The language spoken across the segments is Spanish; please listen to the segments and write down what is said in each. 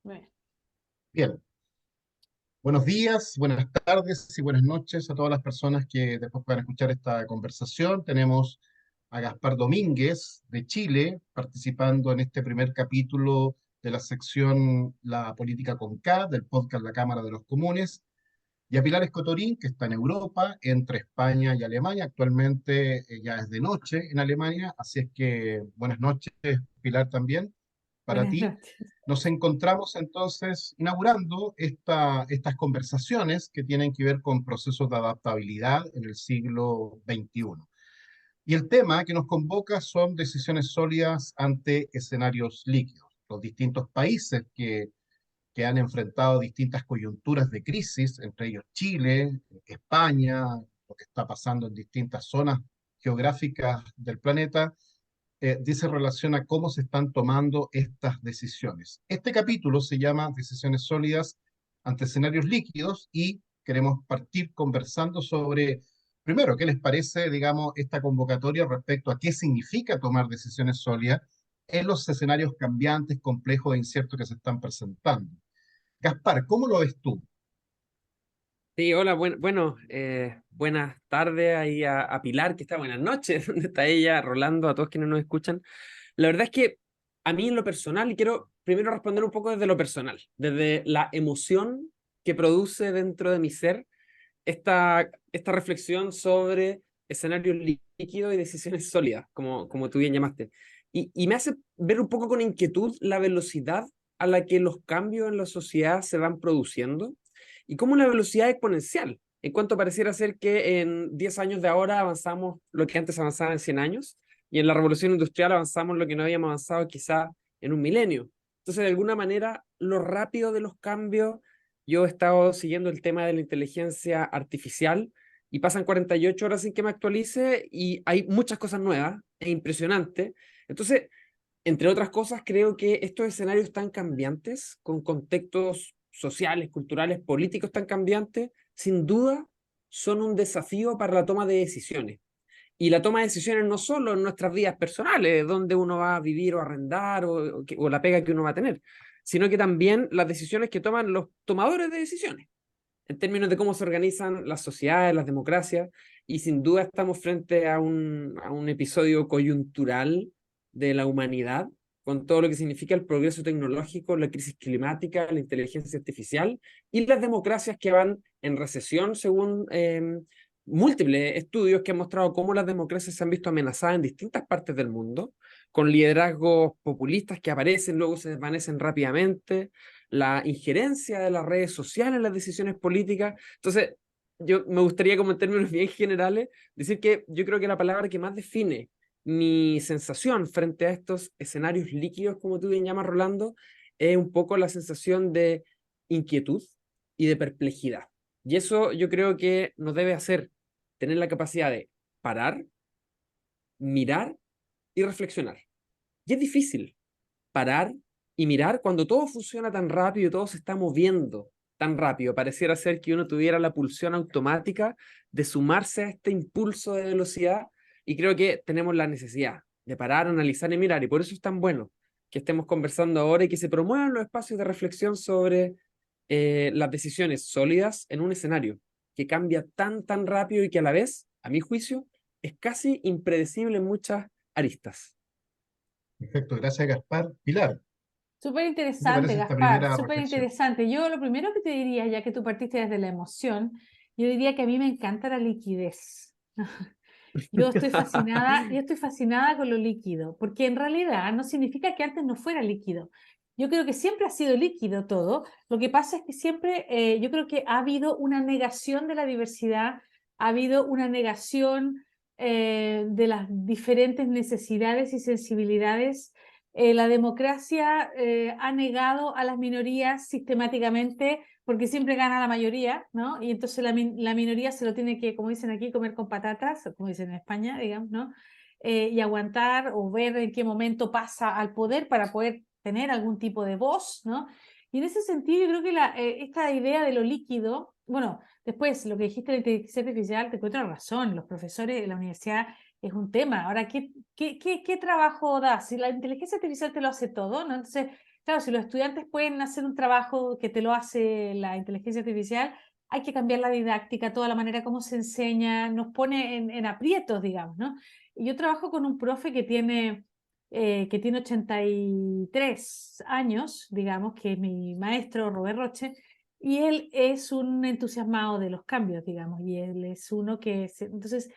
Bien. Bien, buenos días, buenas tardes y buenas noches a todas las personas que después puedan escuchar esta conversación. Tenemos a Gaspar Domínguez de Chile participando en este primer capítulo de la sección La Política con K del podcast La Cámara de los Comunes, y a Pilar Escotorín, que está en Europa, entre España y Alemania. Actualmente ya es de noche en Alemania, así es que buenas noches, Pilar, también para Buenas ti. noches. Nos encontramos entonces inaugurando estas conversaciones que tienen que ver con procesos de adaptabilidad en el siglo XXI. Y el tema que nos convoca son decisiones sólidas ante escenarios líquidos. Los distintos países que han enfrentado distintas coyunturas de crisis, entre ellos Chile, España, lo que está pasando en distintas zonas geográficas del planeta, dice relación a cómo se están tomando estas decisiones. Este capítulo se llama Decisiones sólidas ante escenarios líquidos y queremos partir conversando sobre, primero, qué les parece, digamos, esta convocatoria respecto a qué significa tomar decisiones sólidas en los escenarios cambiantes, complejos e inciertos que se están presentando. Gaspar, ¿cómo lo ves tú? Sí, hola, buenas tardes ahí a Pilar, que está buenas noches, ¿dónde está ella? Rolando, a todos quienes nos escuchan. La verdad es que a mí en lo personal, y quiero primero responder un poco desde lo personal, desde la emoción que produce dentro de mi ser esta reflexión sobre escenarios líquidos y decisiones sólidas, como tú bien llamaste. Y me hace ver un poco con inquietud la velocidad a la que los cambios en la sociedad se van produciendo y cómo la velocidad es exponencial, en cuanto pareciera ser que en 10 años de ahora avanzamos lo que antes avanzaba en 100 años, y en la revolución industrial avanzamos lo que no habíamos avanzado quizá en un milenio. Entonces, de alguna manera, lo rápido de los cambios, yo he estado siguiendo el tema de la inteligencia artificial y pasan 48 horas sin que me actualice y hay muchas cosas nuevas, es impresionante. Entonces, entre otras cosas, creo que estos escenarios tan cambiantes, con contextos sociales, culturales, políticos tan cambiantes, sin duda son un desafío para la toma de decisiones. Y la toma de decisiones no solo en nuestras vidas personales, donde uno va a vivir o arrendar o la pega que uno va a tener, sino que también las decisiones que toman los tomadores de decisiones, en términos de cómo se organizan las sociedades, las democracias, y sin duda estamos frente a un episodio coyuntural de la humanidad, con todo lo que significa el progreso tecnológico, la crisis climática, la inteligencia artificial y las democracias que van en recesión, según múltiples estudios que han mostrado cómo las democracias se han visto amenazadas en distintas partes del mundo, con liderazgos populistas que aparecen, luego se desvanecen rápidamente, la injerencia de las redes sociales en las decisiones políticas. Entonces, yo me gustaría, como en términos bien generales, decir que yo creo que la palabra que más define mi sensación frente a estos escenarios líquidos, como tú bien llamas, Rolando, es un poco la sensación de inquietud y de perplejidad. Y eso yo creo que nos debe hacer tener la capacidad de parar, mirar y reflexionar. Y es difícil parar y mirar cuando todo funciona tan rápido y todo se está moviendo tan rápido. Pareciera ser que uno tuviera la pulsión automática de sumarse a este impulso de velocidad, y creo que tenemos la necesidad de parar, analizar y mirar, y por eso es tan bueno que estemos conversando ahora y que se promuevan los espacios de reflexión sobre las decisiones sólidas en un escenario que cambia tan rápido y que a la vez, a mi juicio, es casi impredecible en muchas aristas. Perfecto, gracias, Gaspar. Pilar, Súper ¿qué te interesante, parece esta Gaspar, primera súper reflexión? interesante. Yo lo primero que te diría, ya que tú partiste desde la emoción, yo diría que a mí me encanta la liquidez. Yo estoy fascinada con lo líquido, porque en realidad no significa que antes no fuera líquido. Yo creo que siempre ha sido líquido todo. Lo que pasa es que siempre, yo creo que ha habido una negación de la diversidad, ha habido una negación de las diferentes necesidades y sensibilidades. La democracia ha negado a las minorías sistemáticamente porque siempre gana la mayoría, ¿no? Y entonces la minoría se lo tiene que, como dicen aquí, comer con patatas, como dicen en España, digamos, ¿no? Y aguantar o ver en qué momento pasa al poder para poder tener algún tipo de voz, ¿no? Y en ese sentido yo creo que esta idea de lo líquido, bueno, después lo que dijiste de la inteligencia artificial, te encuentro razón, los profesores de la universidad es un tema. Ahora, ¿qué trabajo da? Si la inteligencia artificial te lo hace todo, ¿no? Entonces, claro, si los estudiantes pueden hacer un trabajo que te lo hace la inteligencia artificial, hay que cambiar la didáctica, toda la manera como se enseña, nos pone en aprietos, digamos, ¿no? Y yo trabajo con un profe que tiene 83 años, digamos, que es mi maestro, Robert Roche, y él es un entusiasmado de los cambios, digamos, y él es uno que... entonces,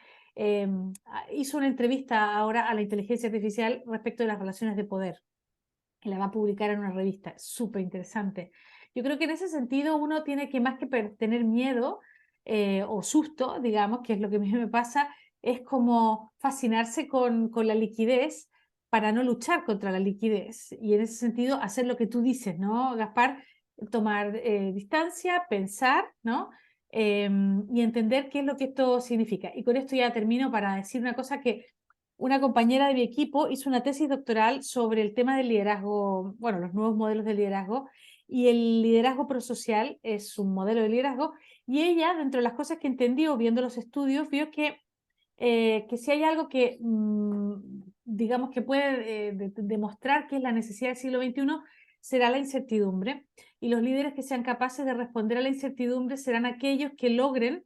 hizo una entrevista ahora a la inteligencia artificial respecto de las relaciones de poder, que la va a publicar en una revista, súper interesante. Yo creo que en ese sentido uno tiene que, más que tener miedo o susto, digamos, que es lo que a mí me pasa, es como fascinarse con la liquidez para no luchar contra la liquidez. Y en ese sentido hacer lo que tú dices, ¿no, Gaspar? Tomar distancia, pensar, ¿no? Y entender qué es lo que esto significa. Y con esto ya termino para decir una cosa que una compañera de mi equipo hizo una tesis doctoral sobre el tema del liderazgo, bueno, los nuevos modelos de liderazgo, y el liderazgo prosocial es un modelo de liderazgo, y ella, dentro de las cosas que entendió viendo los estudios, vio que si hay algo que, digamos, que puede demostrar que es la necesidad del siglo XXI, será la incertidumbre, y los líderes que sean capaces de responder a la incertidumbre serán aquellos que logren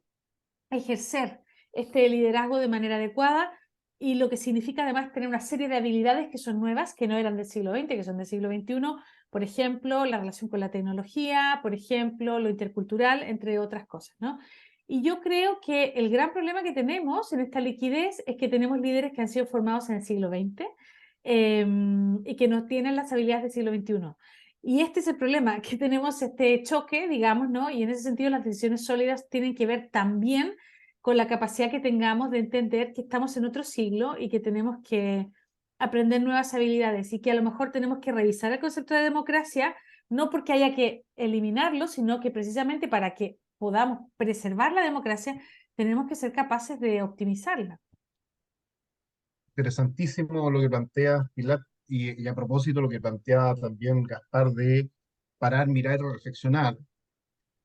ejercer este liderazgo de manera adecuada, y lo que significa además tener una serie de habilidades que son nuevas, que no eran del siglo XX, que son del siglo XXI, por ejemplo, la relación con la tecnología, por ejemplo, lo intercultural, entre otras cosas, ¿no? Y yo creo que el gran problema que tenemos en esta liquidez es que tenemos líderes que han sido formados en el siglo XX y que no tienen las habilidades del siglo XXI. Y este es el problema, que tenemos este choque, digamos, ¿no? Y en ese sentido las decisiones sólidas tienen que ver también con la capacidad que tengamos de entender que estamos en otro siglo y que tenemos que aprender nuevas habilidades, y que a lo mejor tenemos que revisar el concepto de democracia, no porque haya que eliminarlo, sino que precisamente para que podamos preservar la democracia, tenemos que ser capaces de optimizarla. Interesantísimo lo que plantea Pilar, y a propósito lo que planteaba también Gaspar de parar, mirar y reflexionar.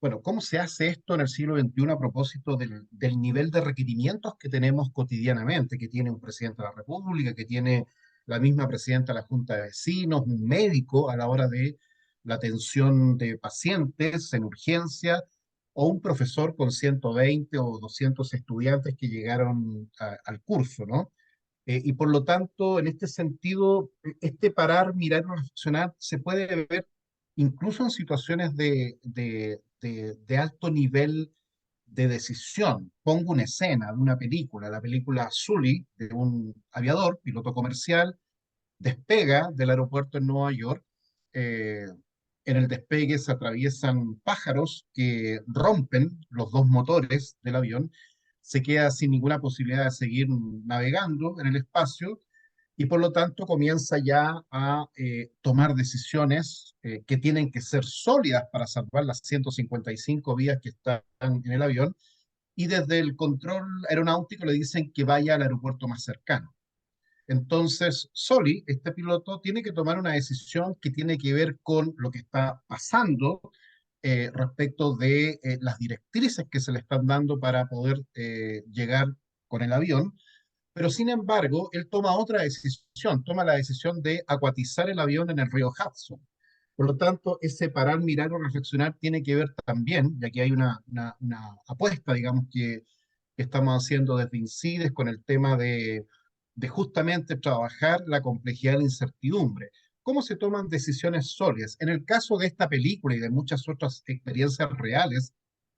Bueno, ¿cómo se hace esto en el siglo XXI a propósito del nivel de requerimientos que tenemos cotidianamente, que tiene un presidente de la República, que tiene la misma presidenta de la Junta de Vecinos, un médico a la hora de la atención de pacientes en urgencia, o un profesor con 120 o 200 estudiantes que llegaron al curso, ¿no? Y por lo tanto, en este sentido, este parar, mirar y reflexionar se puede ver incluso en situaciones de alto nivel de decisión. Pongo una escena de una película, la película Sully, de un aviador, piloto comercial, despega del aeropuerto en Nueva York. eh, en el despegue se atraviesan pájaros que rompen los dos motores del avión, se queda sin ninguna posibilidad de seguir navegando en el espacio, y por lo tanto comienza ya a tomar decisiones que tienen que ser sólidas para salvar las 155 vidas que están en el avión, y desde el control aeronáutico le dicen que vaya al aeropuerto más cercano. Entonces, Soli, este piloto, tiene que tomar una decisión que tiene que ver con lo que está pasando respecto de las directrices que se le están dando para poder llegar con el avión, pero sin embargo, él toma otra decisión, toma la decisión de acuatizar el avión en el río Hudson. Por lo tanto, ese parar, mirar o reflexionar tiene que ver también, ya que hay una apuesta, digamos, que estamos haciendo desde INCIDES con el tema de justamente trabajar la complejidad de la incertidumbre. ¿Cómo se toman decisiones sólidas? En el caso de esta película y de muchas otras experiencias reales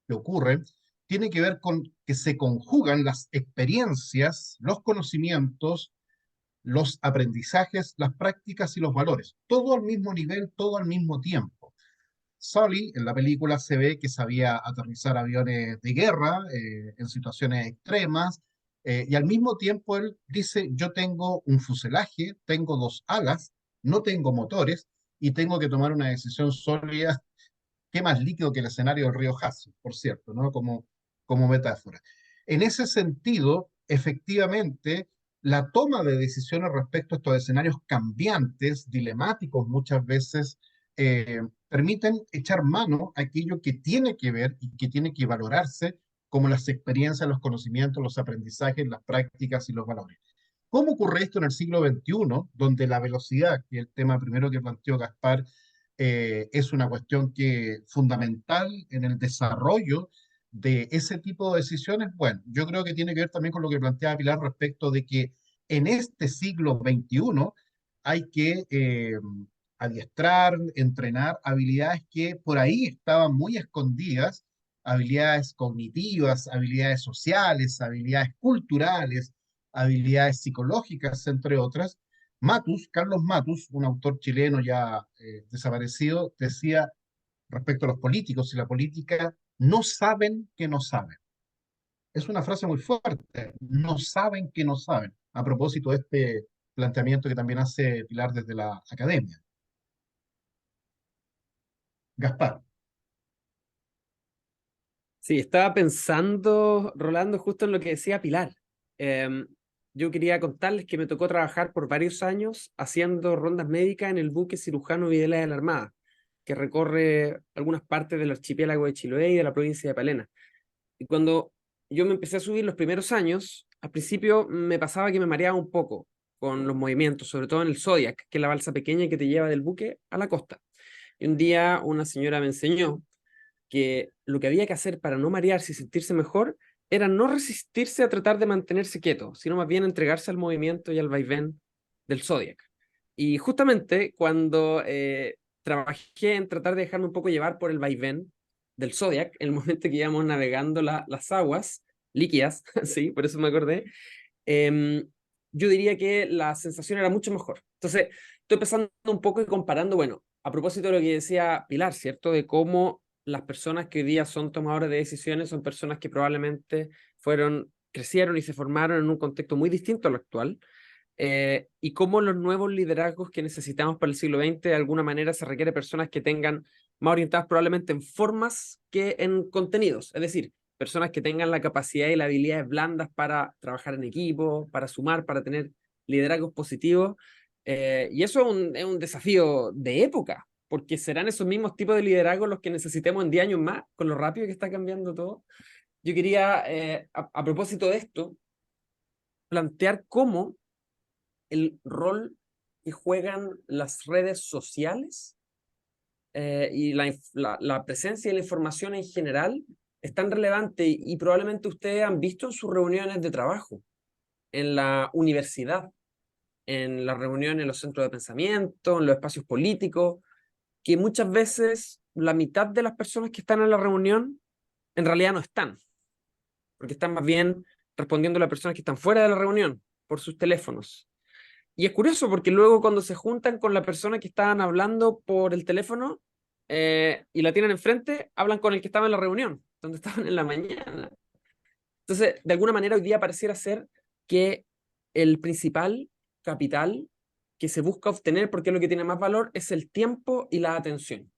que ocurren, tiene que ver con que se conjugan las experiencias, los conocimientos, los aprendizajes, las prácticas y los valores, todo al mismo nivel, todo al mismo tiempo. Sully en la película se ve que sabía aterrizar aviones de guerra en situaciones extremas, y al mismo tiempo él dice, yo tengo un fuselaje, tengo dos alas, no tengo motores y tengo que tomar una decisión sólida. Qué más líquido que el escenario del río Hudson, por cierto, ¿no? Como metáfora. En ese sentido, efectivamente, la toma de decisiones respecto a estos escenarios cambiantes, dilemáticos muchas veces, permiten echar mano a aquello que tiene que ver y que tiene que valorarse como las experiencias, los conocimientos, los aprendizajes, las prácticas y los valores. ¿Cómo ocurre esto en el siglo XXI, donde la velocidad, que es el tema primero que planteó Gaspar, es una cuestión que fundamental en el desarrollo de ese tipo de decisiones. Bueno, yo creo que tiene que ver también con lo que planteaba Pilar respecto de que en este siglo XXI hay que adiestrar, entrenar habilidades que por ahí estaban muy escondidas, habilidades cognitivas, habilidades sociales, habilidades culturales, habilidades psicológicas, entre otras. Matus, Carlos Matus, un autor chileno ya desaparecido, decía respecto a los políticos y la política, no saben que no saben. Es una frase muy fuerte, no saben que no saben, a propósito de este planteamiento que también hace Pilar desde la academia. Gaspar. Sí, estaba pensando, Rolando, justo en lo que decía Pilar. Em, yo quería contarles que me tocó trabajar por varios años haciendo rondas médicas en el buque cirujano Videla de la Armada, que recorre algunas partes del archipiélago de Chiloé y de la provincia de Palena. Y cuando yo me empecé a subir los primeros años, al principio me pasaba que me mareaba un poco con los movimientos, sobre todo en el Zodiac, que es la balsa pequeña que te lleva del buque a la costa. Y un día una señora me enseñó que lo que había que hacer para no marearse y sentirse mejor era no resistirse a tratar de mantenerse quieto, sino más bien entregarse al movimiento y al vaivén del Zodiac. Y justamente cuando trabajé en tratar de dejarme un poco llevar por el vaivén del Zodiac, en el momento que íbamos navegando las aguas líquidas, sí, por eso me acordé, em, yo diría que la sensación era mucho mejor. Entonces, estoy pensando un poco y comparando, bueno, a propósito de lo que decía Pilar, ¿cierto? De cómo las personas que hoy día son tomadoras de decisiones son personas que probablemente crecieron y se formaron en un contexto muy distinto al actual, y cómo los nuevos liderazgos que necesitamos para el siglo XX, de alguna manera se requiere personas que tengan más orientadas probablemente en formas que en contenidos, es decir, personas que tengan la capacidad y las habilidades blandas para trabajar en equipo, para sumar, para tener liderazgos positivos, y eso es un desafío de época, porque serán esos mismos tipos de liderazgos los que necesitemos en 10 años más, con lo rápido que está cambiando todo. Yo quería, a propósito de esto, plantear cómo el rol que juegan las redes sociales y la presencia de la información en general es tan relevante y probablemente ustedes han visto en sus reuniones de trabajo, en la universidad, en las reuniones en los centros de pensamiento, en los espacios políticos, que muchas veces la mitad de las personas que están en la reunión en realidad no están, porque están más bien respondiendo a las personas que están fuera de la reunión por sus teléfonos. Y es curioso porque luego cuando se juntan con la persona que estaban hablando por el teléfono y la tienen enfrente, hablan con el que estaba en la reunión, donde estaban en la mañana. Entonces, de alguna manera hoy día pareciera ser que el principal capital que se busca obtener, porque es lo que tiene más valor, es el tiempo y la atención.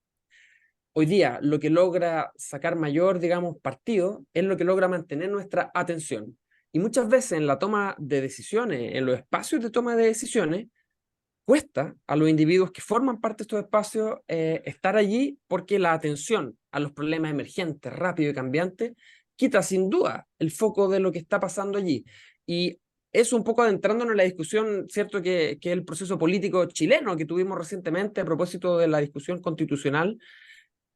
Hoy día lo que logra sacar mayor, digamos, partido es lo que logra mantener nuestra atención. Y muchas veces en la toma de decisiones, en los espacios de toma de decisiones, cuesta a los individuos que forman parte de estos espacios estar allí porque la atención a los problemas emergentes, rápidos y cambiantes, quita sin duda el foco de lo que está pasando allí. Y eso un poco adentrándonos en la discusión, cierto, que el proceso político chileno que tuvimos recientemente a propósito de la discusión constitucional,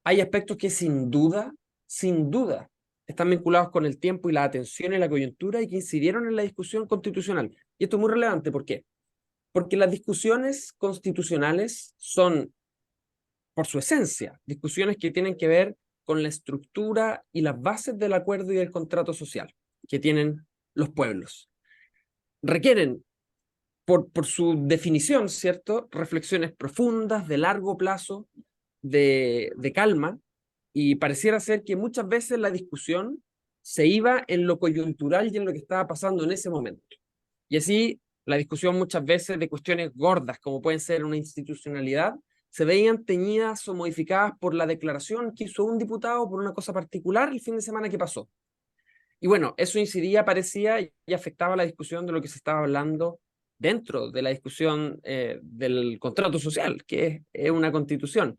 hay aspectos que sin duda, están vinculados con el tiempo y la atención y la coyuntura y que incidieron en la discusión constitucional. Y esto es muy relevante, ¿por qué? Porque las discusiones constitucionales son, por su esencia, discusiones que tienen que ver con la estructura y las bases del acuerdo y del contrato social que tienen los pueblos. Requieren, por su definición, ¿cierto?, reflexiones profundas, de largo plazo, de calma, y pareciera ser que muchas veces la discusión se iba en lo coyuntural y en lo que estaba pasando en ese momento. Y así la discusión muchas veces de cuestiones gordas, como pueden ser una institucionalidad, se veían teñidas o modificadas por la declaración que hizo un diputado por una cosa particular el fin de semana que pasó. Y bueno, eso incidía, parecía, y afectaba la discusión de lo que se estaba hablando dentro de la discusión del contrato social, que es una constitución.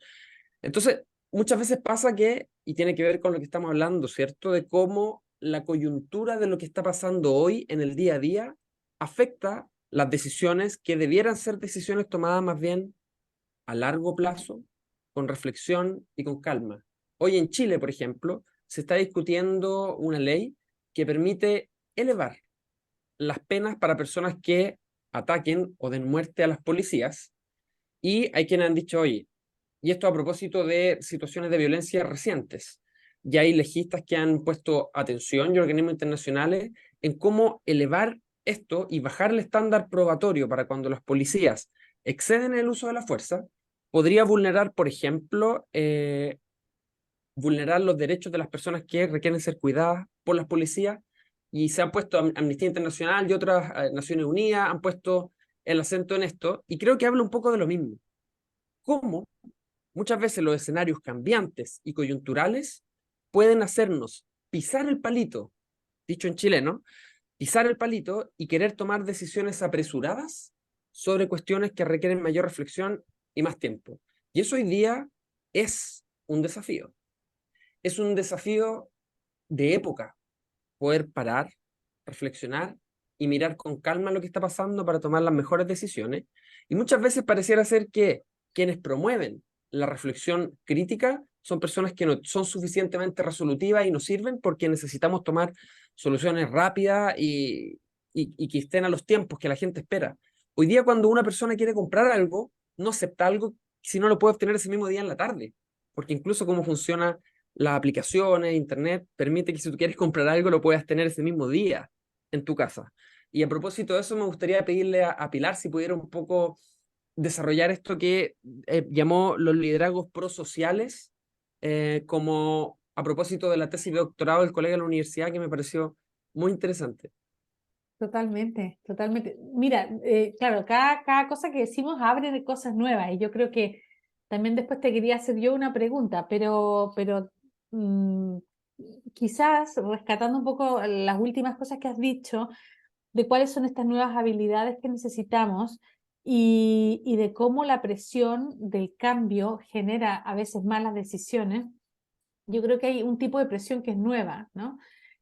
Entonces, muchas veces pasa que, y tiene que ver con lo que estamos hablando, ¿cierto? De cómo la coyuntura de lo que está pasando hoy en el día a día afecta las decisiones que debieran ser decisiones tomadas más bien a largo plazo, con reflexión y con calma. Hoy en Chile, por ejemplo, se está discutiendo una ley que permite elevar las penas para personas que ataquen o den muerte a las policías, y hay quienes han dicho, oye, y esto a propósito de situaciones de violencia recientes, ya hay legistas que han puesto atención y organismos internacionales en cómo elevar esto y bajar el estándar probatorio para cuando las policías exceden el uso de la fuerza, podría vulnerar, por ejemplo, vulnerar los derechos de las personas que requieren ser cuidadas por las policías, y se han puesto Amnistía Internacional y otras Naciones Unidas han puesto el acento en esto, y creo que habla un poco de lo mismo. Cómo muchas veces los escenarios cambiantes y coyunturales pueden hacernos pisar el palito, dicho en chileno, pisar el palito y querer tomar decisiones apresuradas sobre cuestiones que requieren mayor reflexión y más tiempo. Y eso hoy día es un desafío. Es un desafío de época, poder parar, reflexionar y mirar con calma lo que está pasando para tomar las mejores decisiones. Y muchas veces pareciera ser que quienes promueven la reflexión crítica son personas que no son suficientemente resolutivas y nos sirven porque necesitamos tomar soluciones rápidas y que estén a los tiempos que la gente espera. Hoy día, cuando una persona quiere comprar algo, no acepta algo si no lo puede obtener ese mismo día en la tarde, porque incluso cómo funciona las aplicaciones, internet, permite que si tú quieres comprar algo lo puedas tener ese mismo día en tu casa. Y a propósito de eso, me gustaría pedirle a Pilar si pudiera un poco desarrollar esto que llamó los liderazgos prosociales, como a propósito de la tesis de doctorado del colega de la universidad, que me pareció muy interesante. Totalmente, totalmente. Mira, claro, cada cosa que decimos abre de cosas nuevas y yo creo que también después te quería hacer yo una pregunta, pero mm, quizás rescatando un poco las últimas cosas que has dicho, de cuáles son estas nuevas habilidades que necesitamos y de cómo la presión del cambio genera a veces malas decisiones. Yo creo que hay un tipo de presión que es nueva, ¿no?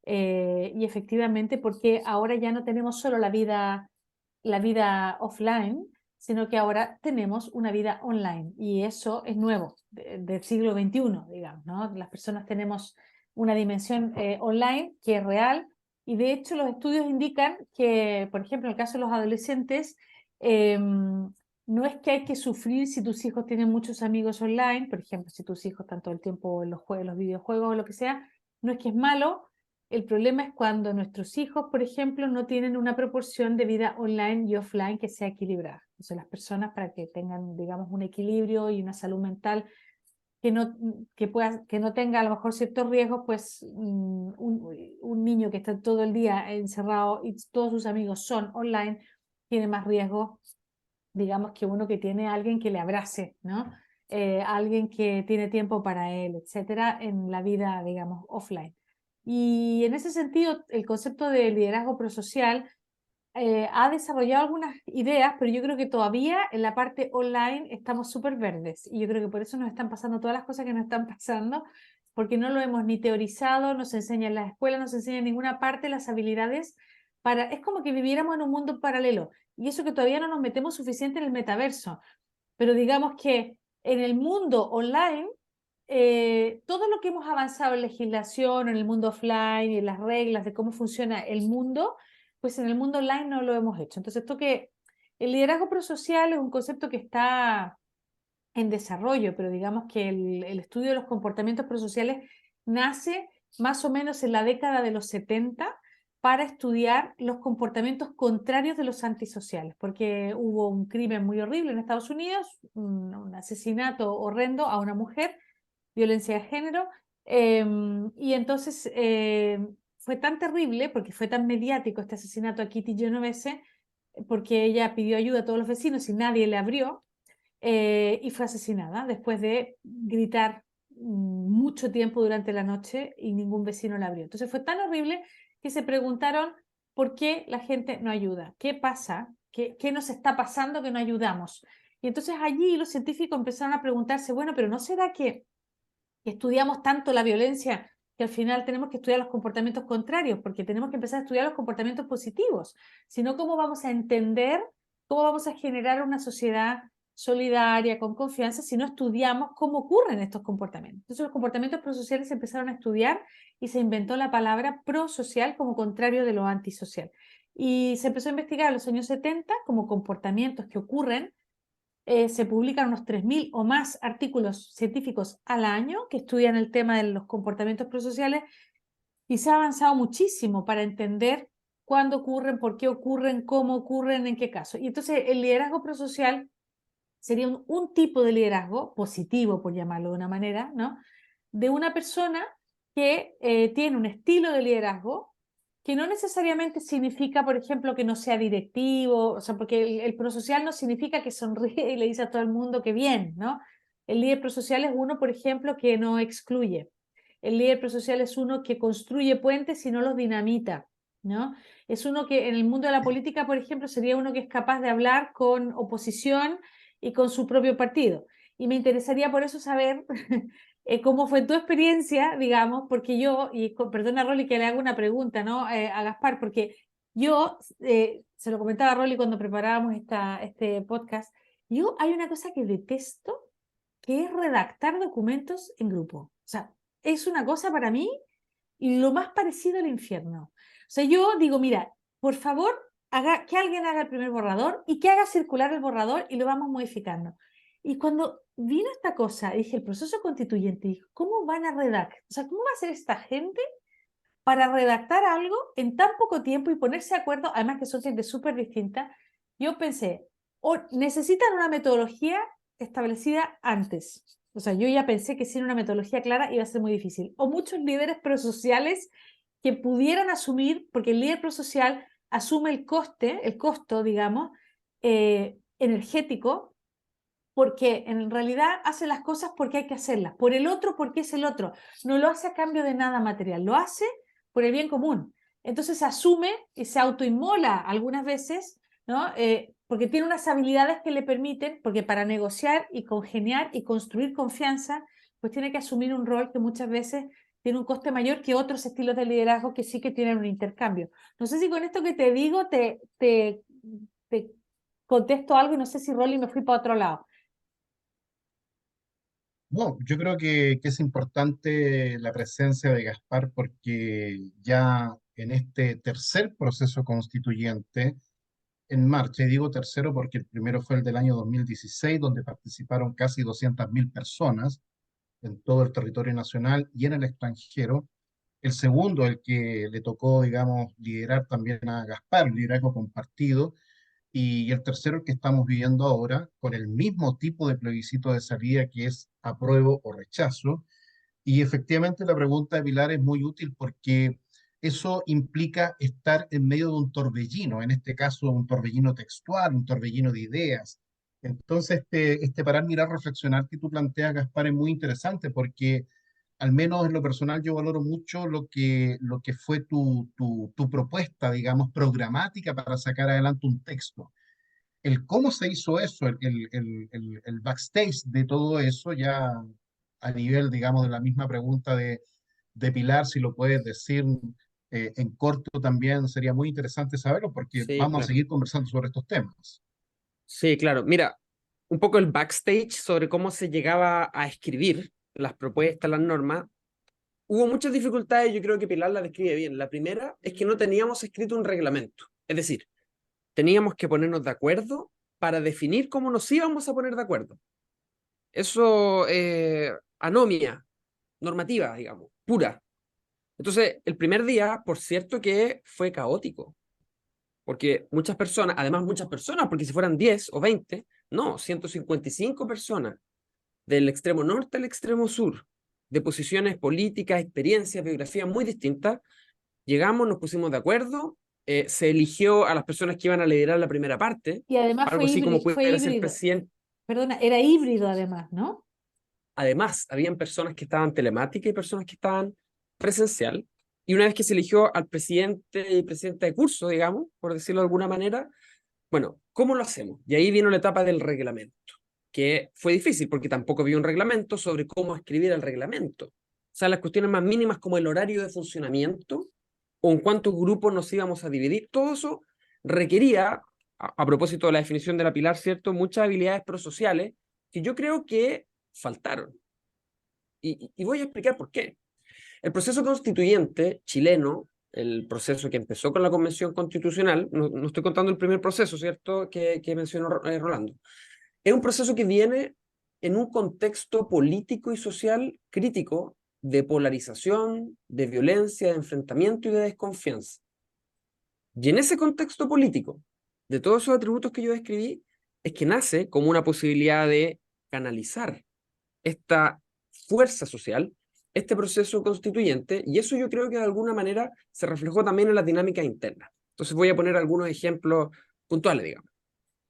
Y efectivamente, porque ahora ya no tenemos solo la vida offline, sino que ahora tenemos una vida online y eso es nuevo, del siglo XXI, digamos, ¿no? Las personas tenemos una dimensión online que es real y de hecho los estudios indican que, por ejemplo, en el caso de los adolescentes, no es que hay que sufrir si tus hijos tienen muchos amigos online, por ejemplo, si tus hijos están todo el tiempo en los los videojuegos o lo que sea, no es que es malo. El problema es cuando nuestros hijos, por ejemplo, no tienen una proporción de vida online y offline que sea equilibrada. Entonces, las personas, para que tengan, digamos, un equilibrio y una salud mental que no tenga a lo mejor ciertos riesgos, pues un niño que está todo el día encerrado y todos sus amigos son online, tiene más riesgo, digamos, que uno que tiene a alguien que le abrace, ¿no? Alguien que tiene tiempo para él, etcétera, en la vida, digamos, offline. Y en ese sentido, el concepto de liderazgo prosocial ha desarrollado algunas ideas, pero yo creo que todavía en la parte online estamos súper verdes. Y yo creo que por eso nos están pasando todas las cosas que nos están pasando, porque no lo hemos ni teorizado, no se enseña en la escuela, no se enseña en ninguna parte las habilidades para... Es como que viviéramos en un mundo paralelo. Y eso que todavía no nos metemos suficiente en el metaverso. Pero digamos que en el mundo online, todo lo que hemos avanzado en legislación, en el mundo offline y en las reglas de cómo funciona el mundo, pues en el mundo online no lo hemos hecho. Entonces, esto que el liderazgo prosocial es un concepto que está en desarrollo, pero digamos que el estudio de los comportamientos prosociales nace más o menos en la década de los 70 para estudiar los comportamientos contrarios de los antisociales, porque hubo un crimen muy horrible en Estados Unidos, un asesinato horrendo a una mujer, violencia de género, y entonces fue tan terrible, porque fue tan mediático este asesinato a Kitty Genovese, porque ella pidió ayuda a todos los vecinos y nadie le abrió, y fue asesinada después de gritar mucho tiempo durante la noche y ningún vecino la abrió. Entonces fue tan horrible que se preguntaron por qué la gente no ayuda, qué pasa, qué nos está pasando que no ayudamos. Y entonces allí los científicos empezaron a preguntarse, bueno, pero ¿no será que estudiamos tanto la violencia que al final tenemos que estudiar los comportamientos contrarios, porque tenemos que empezar a estudiar los comportamientos positivos? Si no, ¿cómo vamos a entender, cómo vamos a generar una sociedad solidaria, con confianza, si no estudiamos cómo ocurren estos comportamientos. Entonces los comportamientos prosociales se empezaron a estudiar y se inventó la palabra prosocial como contrario de lo antisocial. Y se empezó a investigar en los años 70 como comportamientos que ocurren. Se publican unos 3.000 o más artículos científicos al año que estudian el tema de los comportamientos prosociales y se ha avanzado muchísimo para entender cuándo ocurren, por qué ocurren, cómo ocurren, en qué caso. Y entonces el liderazgo prosocial sería un tipo de liderazgo positivo, por llamarlo de una manera, ¿no? De una persona que tiene un estilo de liderazgo que no necesariamente significa, por ejemplo, que no sea directivo, o sea, porque el prosocial no significa que sonríe y le dice a todo el mundo que bien, ¿no? El líder prosocial es uno, por ejemplo, que no excluye. El líder prosocial es uno que construye puentes y no los dinamita, ¿no? Es uno que en el mundo de la política, por ejemplo, sería uno que es capaz de hablar con oposición y con su propio partido. Y me interesaría por eso saber cómo fue tu experiencia, digamos, porque yo, y perdona Rolly que le hago una pregunta, ¿no? A Gaspar, porque yo, se lo comentaba a Rolly cuando preparábamos este podcast, yo hay una cosa que detesto, que es redactar documentos en grupo. O sea, es una cosa para mí y lo más parecido al infierno. O sea, yo digo, mira, por favor, que alguien haga el primer borrador y que haga circular el borrador y lo vamos modificando. Y cuando vino esta cosa, dije, el proceso constituyente, dije, ¿cómo van a redactar? O sea, ¿cómo va a ser esta gente para redactar algo en tan poco tiempo y ponerse de acuerdo? Además que son gente súper distintas. Yo pensé, o necesitan una metodología establecida antes. O sea, yo ya pensé que sin una metodología clara iba a ser muy difícil. O muchos líderes prosociales que pudieran asumir, porque el líder prosocial asume el costo, digamos, energético, porque en realidad hace las cosas porque hay que hacerlas, por el otro porque es el otro, no lo hace a cambio de nada material, lo hace por el bien común. Entonces se asume y se autoinmola algunas veces, ¿no? Porque tiene unas habilidades que le permiten, porque para negociar y congeniar y construir confianza, pues tiene que asumir un rol que muchas veces tiene un coste mayor que otros estilos de liderazgo que sí que tienen un intercambio. No sé si con esto que te digo te contesto algo y no sé si Rolly me fui para otro lado. No, yo creo que es importante la presencia de Gaspar porque ya en este tercer proceso constituyente en marcha, y digo tercero porque el primero fue el del año 2016, donde participaron casi 200.000 personas en todo el territorio nacional y en el extranjero. El segundo, el que le tocó, digamos, liderar también a Gaspar, liderazgo compartido, y el tercero, el que estamos viviendo ahora, con el mismo tipo de plebiscito de salida que es apruebo o rechazo. Y efectivamente la pregunta de Pilar es muy útil porque eso implica estar en medio de un torbellino, en este caso un torbellino textual, un torbellino de ideas. Entonces, este parar, mirar, reflexionar que tú planteas, Gaspar, es muy interesante porque al menos en lo personal yo valoro mucho lo que fue tu propuesta, digamos, programática para sacar adelante un texto. El cómo se hizo eso, el backstage de todo eso, ya a nivel, digamos, de la misma pregunta de Pilar, si lo puedes decir en corto también, sería muy interesante saberlo porque Sí, vamos a claro. seguir conversando sobre estos temas. Sí, claro. Mira, un poco el backstage sobre cómo se llegaba a escribir las propuestas, las normas. Hubo muchas dificultades, yo creo que Pilar la describe bien. La primera es que no teníamos escrito un reglamento. Es decir, teníamos que ponernos de acuerdo para definir cómo nos íbamos a poner de acuerdo. Eso, anomia normativa, digamos, pura. Entonces, el primer día, por cierto que fue caótico, porque muchas personas, además muchas personas, porque si fueran 10 o 20, no, 155 personas, del extremo norte al extremo sur, de posiciones políticas, experiencias, biografías muy distintas, llegamos, nos pusimos de acuerdo, se eligió a las personas que iban a liderar la primera parte, Y además algo así como fue pudiera ser híbrido. presidente. Perdona, era híbrido además, ¿no? Además, habían personas que estaban telemáticas y personas que estaban presencial. Y una vez que se eligió al presidente y presidenta de curso, digamos, por decirlo de alguna manera, bueno, ¿cómo lo hacemos? Y ahí vino la etapa del reglamento, que fue difícil porque tampoco había un reglamento sobre cómo escribir el reglamento. O sea, las cuestiones más mínimas como el horario de funcionamiento o en cuántos grupos nos íbamos a dividir, todo eso requería a propósito de la definición de la Pilar, ¿cierto? Muchas habilidades prosociales que yo creo que faltaron. Y voy a explicar por qué. El proceso constituyente chileno, el proceso que empezó con la Convención Constitucional, no estoy contando el primer proceso, ¿cierto?, que mencionó Rolando, es un proceso que viene en un contexto político y social crítico de polarización, de violencia, de enfrentamiento y de desconfianza. Y en ese contexto político, de todos esos atributos que yo describí, es que nace como una posibilidad de canalizar esta fuerza social, este proceso constituyente, y eso yo creo que de alguna manera se reflejó también en la dinámica interna. Entonces voy a poner algunos ejemplos puntuales, digamos.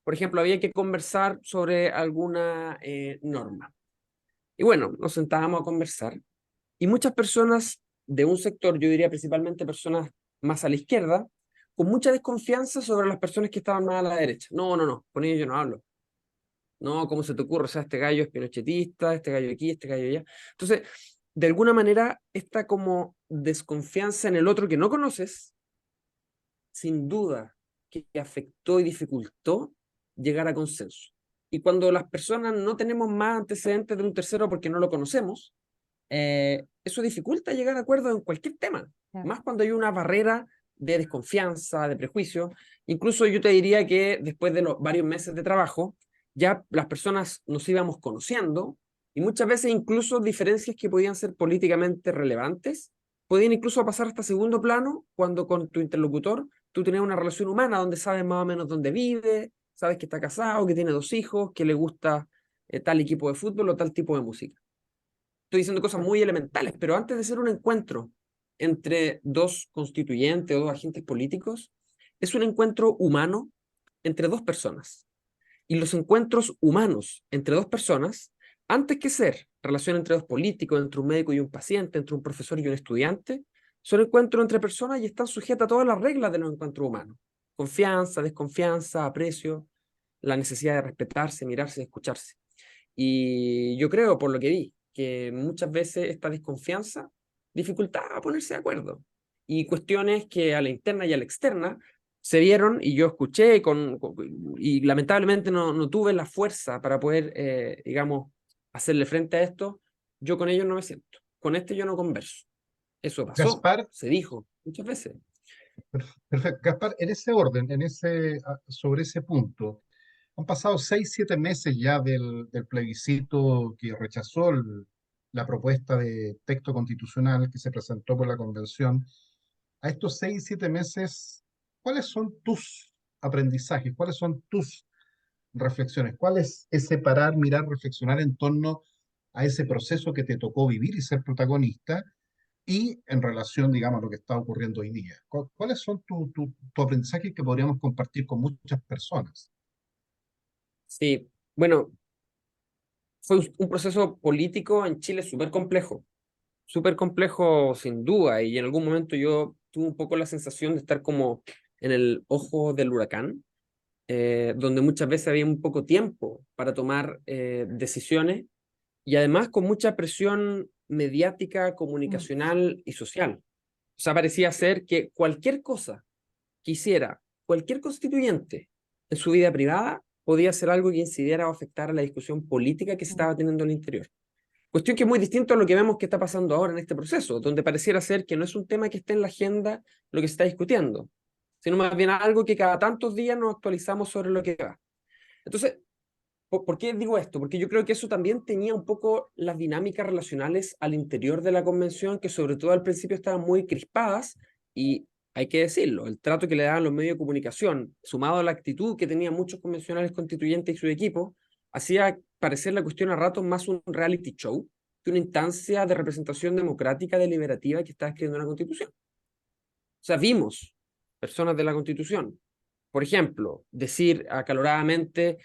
Por ejemplo, había que conversar sobre alguna norma. Y bueno, nos sentábamos a conversar, y muchas personas de un sector, yo diría principalmente personas más a la izquierda, con mucha desconfianza sobre las personas que estaban más a la derecha. No, con ellos yo no hablo. No, ¿cómo se te ocurre? O sea, este gallo es pinochetista, este gallo aquí, este gallo allá. Entonces, de alguna manera, esta como desconfianza en el otro que no conoces, sin duda que afectó y dificultó llegar a consenso. Y cuando las personas no tenemos más antecedentes de un tercero porque no lo conocemos, eso dificulta llegar a acuerdos en cualquier tema, más cuando hay una barrera de desconfianza, de prejuicio. Incluso yo te diría que después de los varios meses de trabajo, ya las personas nos íbamos conociendo y muchas veces incluso diferencias que podían ser políticamente relevantes podían incluso pasar hasta segundo plano cuando con tu interlocutor tú tenías una relación humana donde sabes más o menos dónde vive, sabes que está casado, que tiene 2 hijos, que le gusta tal equipo de fútbol o tal tipo de música. Estoy diciendo cosas muy elementales, pero antes de ser un encuentro entre dos constituyentes o dos agentes políticos, es un encuentro humano entre dos personas. Y los encuentros humanos entre dos personas, antes que ser relación entre dos políticos, entre un médico y un paciente, entre un profesor y un estudiante, son encuentros entre personas y están sujetas a todas las reglas de los encuentros humanos. Confianza, desconfianza, aprecio, la necesidad de respetarse, mirarse, escucharse. Y yo creo, por lo que vi, que muchas veces esta desconfianza dificultaba ponerse de acuerdo. Y cuestiones que a la interna y a la externa se vieron y yo escuché y lamentablemente no tuve la fuerza para poder, digamos, hacerle frente a esto. Yo con ellos no me siento. Con este yo no converso. Eso pasó, Gaspar, se dijo muchas veces. perfecto. Gaspar, en ese orden, sobre ese punto, han pasado 6, 7 meses ya del plebiscito que rechazó la propuesta de texto constitucional que se presentó por la convención. A estos 6, 7 meses, ¿cuáles son tus aprendizajes? ¿Cuáles son tus reflexiones? ¿Cuál es ese parar, mirar, reflexionar en torno a ese proceso que te tocó vivir y ser protagonista? Y en relación, digamos, a lo que está ocurriendo hoy día. ¿Cuáles son tu aprendizajes que podríamos compartir con muchas personas? Sí, bueno, fue un proceso político en Chile súper complejo sin duda, y en algún momento yo tuve un poco la sensación de estar como en el ojo del huracán, donde muchas veces había un poco tiempo para tomar decisiones y además con mucha presión mediática, comunicacional y social. O sea, parecía ser que cualquier cosa que hiciera cualquier constituyente en su vida privada podía ser algo que incidiera o afectara la discusión política que se estaba teniendo en el interior. Cuestión que es muy distinto a lo que vemos que está pasando ahora en este proceso, donde pareciera ser que no es un tema que esté en la agenda lo que se está discutiendo, sino más bien algo que cada tantos días nos actualizamos sobre lo que va. Entonces, ¿por qué digo esto? Porque yo creo que eso también tenía un poco las dinámicas relacionales al interior de la convención, que sobre todo al principio estaban muy crispadas, y hay que decirlo, el trato que le daban los medios de comunicación, sumado a la actitud que tenían muchos convencionales constituyentes y su equipo, hacía parecer la cuestión a ratos más un reality show que una instancia de representación democrática deliberativa que estaba escribiendo una constitución. O sea, vimos personas de la constitución, por ejemplo, decir acaloradamente,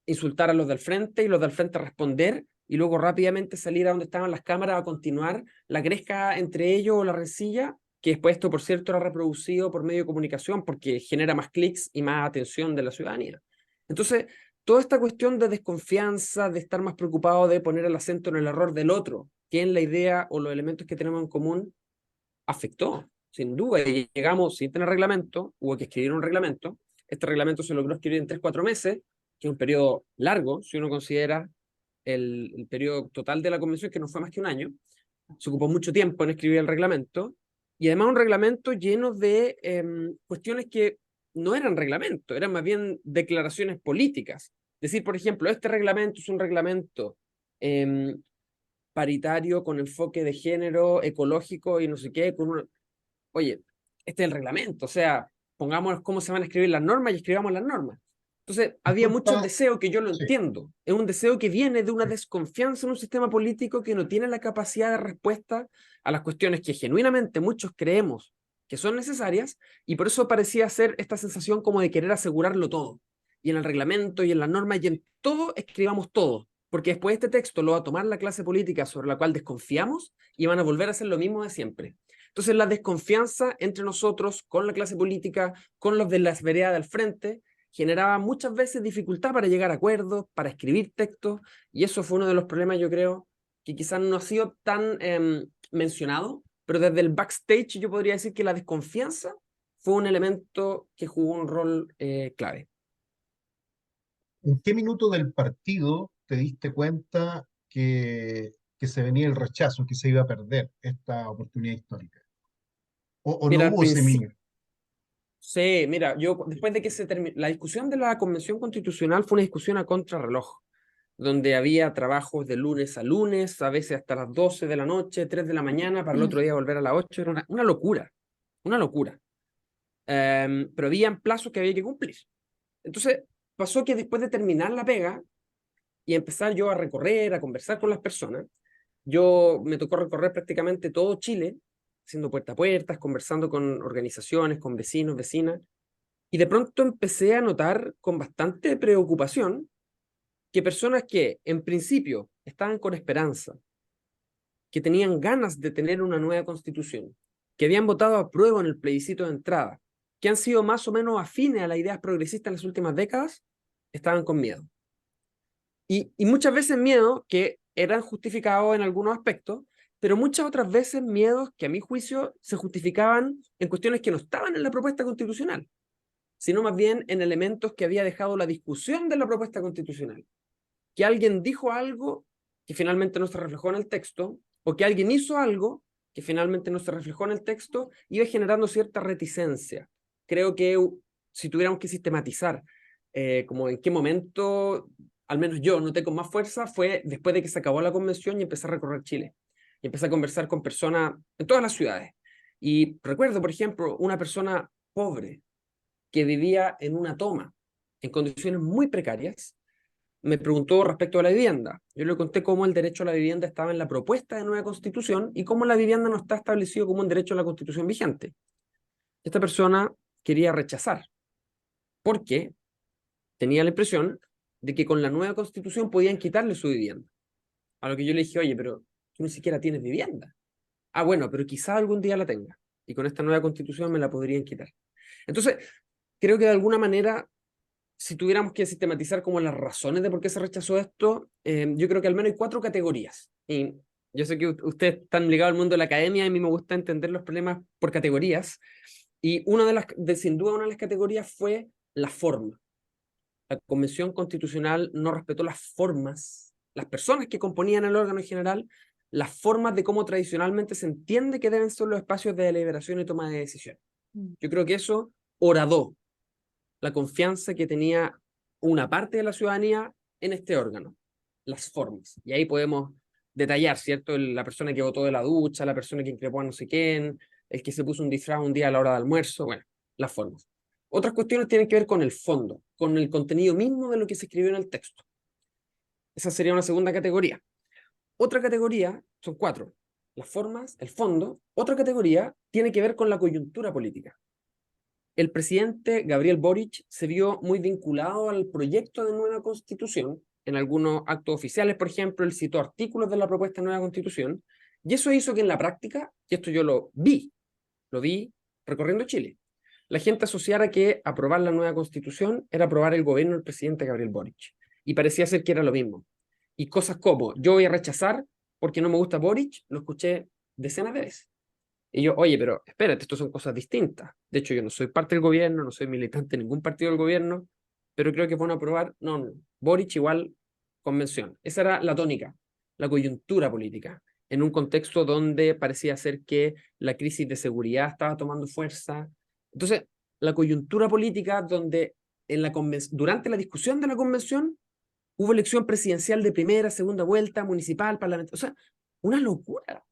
insultar a los del frente y los del frente responder y luego rápidamente salir a donde estaban las cámaras a continuar la gresca entre ellos o la rencilla, que después esto, por cierto, era reproducido por medio de comunicación porque genera más clics y más atención de la ciudadanía. Entonces, toda esta cuestión de desconfianza, de estar más preocupado de poner el acento en el error del otro, que en la idea o los elementos que tenemos en común, afectó, sin duda, y llegamos sin tener reglamento, hubo que escribir un reglamento, Este reglamento se logró escribir en 3-4 meses, que es un periodo largo, si uno considera el periodo total de la convención, que no fue más que un año. Se ocupó mucho tiempo en escribir el reglamento, y además un reglamento lleno de cuestiones que no eran reglamento, eran más bien declaraciones políticas. Decir, por ejemplo, este reglamento es un reglamento paritario con enfoque de género, ecológico y no sé qué, oye, este es el reglamento, o sea, pongamos cómo se van a escribir las normas y escribamos las normas. Entonces, había muchos Disculpa, deseos que yo lo sí. entiendo. Es un deseo que viene de una desconfianza en un sistema político que no tiene la capacidad de respuesta a las cuestiones que genuinamente muchos creemos que son necesarias, y por eso parecía ser esta sensación como de querer asegurarlo todo. Y en el reglamento y en las normas y en todo escribamos todo, porque después este texto lo va a tomar la clase política sobre la cual desconfiamos y van a volver a hacer lo mismo de siempre. Entonces la desconfianza entre nosotros, con la clase política, con los de las veredas del frente, generaba muchas veces dificultad para llegar a acuerdos, para escribir textos, y eso fue uno de los problemas, yo creo, que quizás no ha sido tan mencionado, pero desde el backstage yo podría decir que la desconfianza fue un elemento que jugó un rol clave. ¿En qué minuto del partido te diste cuenta que se venía el rechazo, que se iba a perder esta oportunidad histórica? ¿O no Mira, al hubo ese principio, minuto? sí, mira, yo después de que se terminó, la discusión de la Convención Constitucional fue una discusión a contrarreloj, donde había trabajos de lunes a lunes, a veces hasta las 12 de la noche, 3 de la mañana, para el otro día volver a las 8, era una locura, una locura. Pero había plazos que había que cumplir. Entonces, pasó que después de terminar la pega y empezar yo a recorrer, a conversar con las personas, me tocó recorrer prácticamente todo Chile, haciendo puerta a puertas, conversando con organizaciones, con vecinos, vecinas, y de pronto empecé a notar con bastante preocupación que personas que en principio estaban con esperanza, que tenían ganas de tener una nueva constitución, que habían votado a prueba en el plebiscito de entrada, que han sido más o menos afines a las ideas progresistas en las últimas décadas, estaban con miedo. Y muchas veces miedo que eran justificados en algunos aspectos, pero muchas otras veces miedos que a mi juicio se justificaban en cuestiones que no estaban en la propuesta constitucional, sino más bien en elementos que había dejado la discusión de la propuesta constitucional. Que alguien dijo algo que finalmente no se reflejó en el texto, o que alguien hizo algo que finalmente no se reflejó en el texto, iba generando cierta reticencia. Creo que si tuviéramos que sistematizar como en qué momento, al menos yo noté con más fuerza, fue después de que se acabó la convención y empecé a recorrer Chile. Y empecé a conversar con personas en todas las ciudades. Y recuerdo, por ejemplo, una persona pobre que vivía en una toma, en condiciones muy precarias, me preguntó respecto a la vivienda. Yo le conté cómo el derecho a la vivienda estaba en la propuesta de nueva constitución y cómo la vivienda no está establecido como un derecho a la constitución vigente. Esta persona quería rechazar porque tenía la impresión de que con la nueva constitución podían quitarle su vivienda. A lo que yo le dije, oye, pero tú ni siquiera tienes vivienda. Ah, bueno, pero quizá algún día la tenga. Y con esta nueva constitución me la podrían quitar. Entonces, creo que de alguna manera, si tuviéramos que sistematizar como las razones de por qué se rechazó esto, yo creo que al menos hay 4 categorías. Y yo sé que ustedes están ligados al mundo de la academia y a mí me gusta entender los problemas por categorías. Y una sin duda, una de las categorías fue la forma. La Convención Constitucional no respetó las formas, las personas que componían el órgano en general, las formas de cómo tradicionalmente se entiende que deben ser los espacios de deliberación y toma de decisión. Yo creo que eso horadó la confianza que tenía una parte de la ciudadanía en este órgano, las formas. Y ahí podemos detallar, ¿cierto? La persona que votó de la ducha, la persona que increpó a no sé quién, el que se puso un disfraz un día a la hora de almuerzo, bueno, las formas. Otras cuestiones tienen que ver con el fondo, con el contenido mismo de lo que se escribió en el texto. Esa sería una segunda categoría. Otra categoría, son 4, las formas, el fondo. Otra categoría tiene que ver con la coyuntura política. El presidente Gabriel Boric se vio muy vinculado al proyecto de nueva constitución. En algunos actos oficiales, por ejemplo, él citó artículos de la propuesta de nueva constitución, y eso hizo que en la práctica, y esto yo lo vi recorriendo Chile, la gente asociara que aprobar la nueva constitución era aprobar el gobierno del presidente Gabriel Boric. Y parecía ser que era lo mismo. Y cosas como, yo voy a rechazar porque no me gusta Boric, lo escuché decenas de veces. Y yo, oye, pero espérate, esto son cosas distintas. De hecho, yo no soy parte del gobierno, no soy militante de ningún partido del gobierno, pero creo que es bueno aprobar. No, no. Boric igual convención. Esa era la tónica, la coyuntura política, en un contexto donde parecía ser que la crisis de seguridad estaba tomando fuerza. Entonces, la coyuntura política donde durante la discusión de la convención hubo elección presidencial de primera, segunda vuelta, municipal, parlamentaria. O sea, una locura.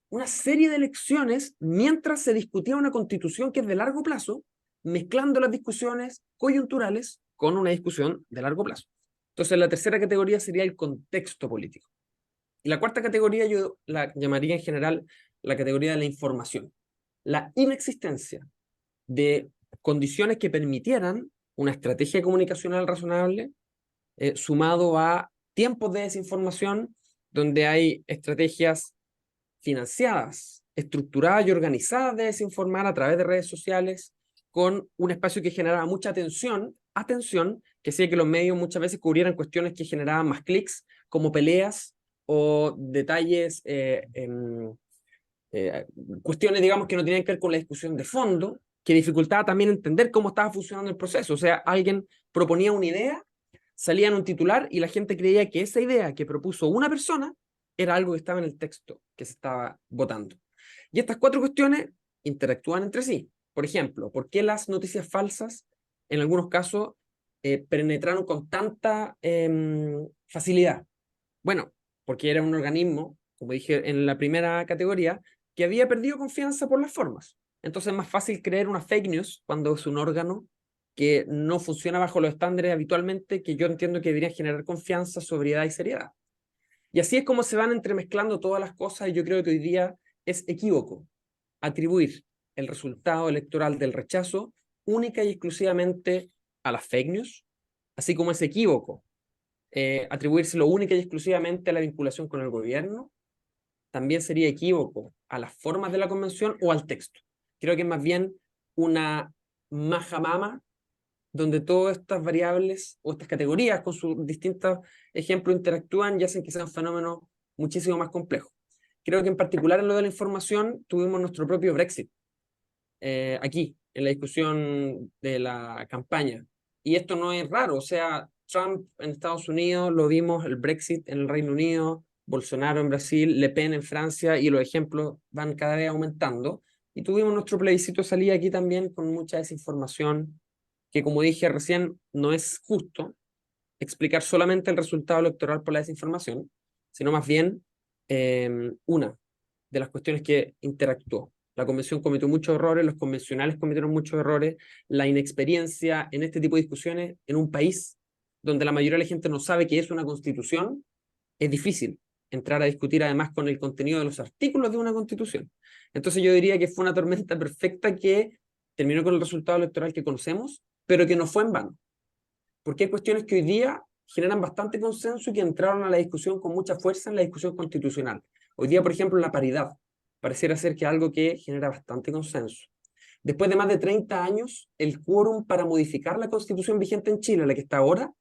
Una serie de elecciones mientras se discutía una constitución que es de largo plazo, mezclando las discusiones coyunturales con una discusión de largo plazo. Entonces, la tercera categoría sería el contexto político. Y la cuarta categoría yo la llamaría en general la categoría de la información. La inexistencia de condiciones que permitieran una estrategia comunicacional razonable, sumado a tiempos de desinformación, donde hay estrategias financiadas, estructuradas y organizadas de desinformar a través de redes sociales, con un espacio que generaba mucha atención, que hacía que los medios muchas veces cubrieran cuestiones que generaban más clics, como peleas o detalles, cuestiones, digamos, que no tenían que ver con la discusión de fondo, que dificultaba también entender cómo estaba funcionando el proceso. O sea, alguien proponía una idea, salía en un titular y la gente creía que esa idea que propuso una persona era algo que estaba en el texto que se estaba votando. Y estas cuatro cuestiones interactúan entre sí. Por ejemplo, ¿por qué las noticias falsas en algunos casos penetraron con tanta facilidad? Bueno, porque era un organismo, como dije en la primera categoría, que había perdido confianza por las formas. Entonces es más fácil creer una fake news cuando es un órgano que no funciona bajo los estándares habitualmente, que yo entiendo que deberían generar confianza, sobriedad y seriedad. Y así es como se van entremezclando todas las cosas, y yo creo que hoy día es equívoco atribuir el resultado electoral del rechazo única y exclusivamente a las fake news, así como es equívoco atribuírselo única y exclusivamente a la vinculación con el gobierno. También sería equívoco a las formas de la convención o al texto. Creo que es más bien una majamama donde todas estas variables o estas categorías con sus distintos ejemplos interactúan y hacen que sea un fenómeno muchísimo más complejo. Creo que en particular en lo de la información tuvimos nuestro propio Brexit aquí, en la discusión de la campaña. Y esto no es raro, o sea, Trump en Estados Unidos, lo vimos, el Brexit en el Reino Unido, Bolsonaro en Brasil, Le Pen en Francia, y los ejemplos van cada vez aumentando. Y tuvimos nuestro plebiscito de salida aquí también con mucha desinformación, que como dije recién, no es justo explicar solamente el resultado electoral por la desinformación, sino más bien una de las cuestiones que interactuó. La convención cometió muchos errores, los convencionales cometieron muchos errores, la inexperiencia en este tipo de discusiones en un país donde la mayoría de la gente no sabe qué es una constitución, es difícil entrar a discutir además con el contenido de los artículos de una constitución. Entonces yo diría que fue una tormenta perfecta que terminó con el resultado electoral que conocemos, pero que no fue en vano, porque hay cuestiones que hoy día generan bastante consenso y que entraron a la discusión con mucha fuerza en la discusión constitucional. Hoy día, por ejemplo, la paridad pareciera ser que es algo que genera bastante consenso. Después de más de 30 años, el quórum para modificar la constitución vigente en Chile, la que está ahora,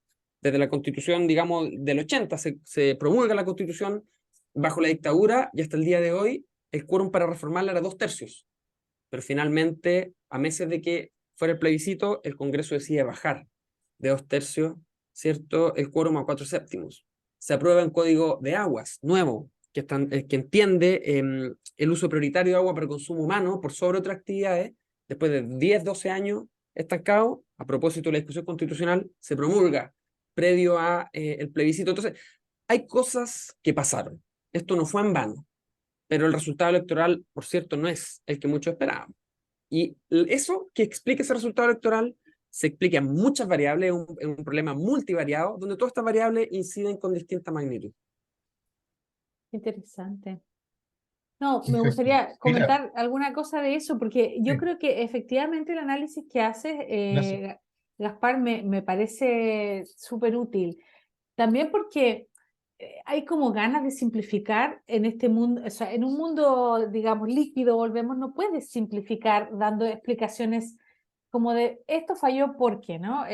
desde la constitución, digamos, del 80, se promulga la constitución bajo la dictadura y hasta el día de hoy, el quórum para reformarla era 2/3. Pero finalmente, a meses de que fuera el plebiscito, el Congreso decide bajar de 2/3, ¿cierto? El quórum a 4/7. Se aprueba un código de aguas nuevo, que entiende el uso prioritario de agua para consumo humano por sobre otras actividades. Después de 10, 12 años estancado, a propósito de la discusión constitucional, se promulga previo a el plebiscito. Entonces, hay cosas que pasaron. Esto no fue en vano, pero el resultado electoral, por cierto, no es el que muchos esperaban. Y eso que explica ese resultado electoral se explica en muchas variables, en un problema multivariado, donde todas estas variables inciden con distinta magnitud. Interesante. No, me Perfecto. gustaría Mira, comentar alguna cosa de eso, porque yo sí, creo que efectivamente el análisis que haces, gracias. Gaspar, me parece súper útil. También porque hay como ganas de simplificar en este mundo, o sea, en un mundo, digamos, líquido, volvemos, no puedes simplificar dando explicaciones como de esto falló porque, ¿no?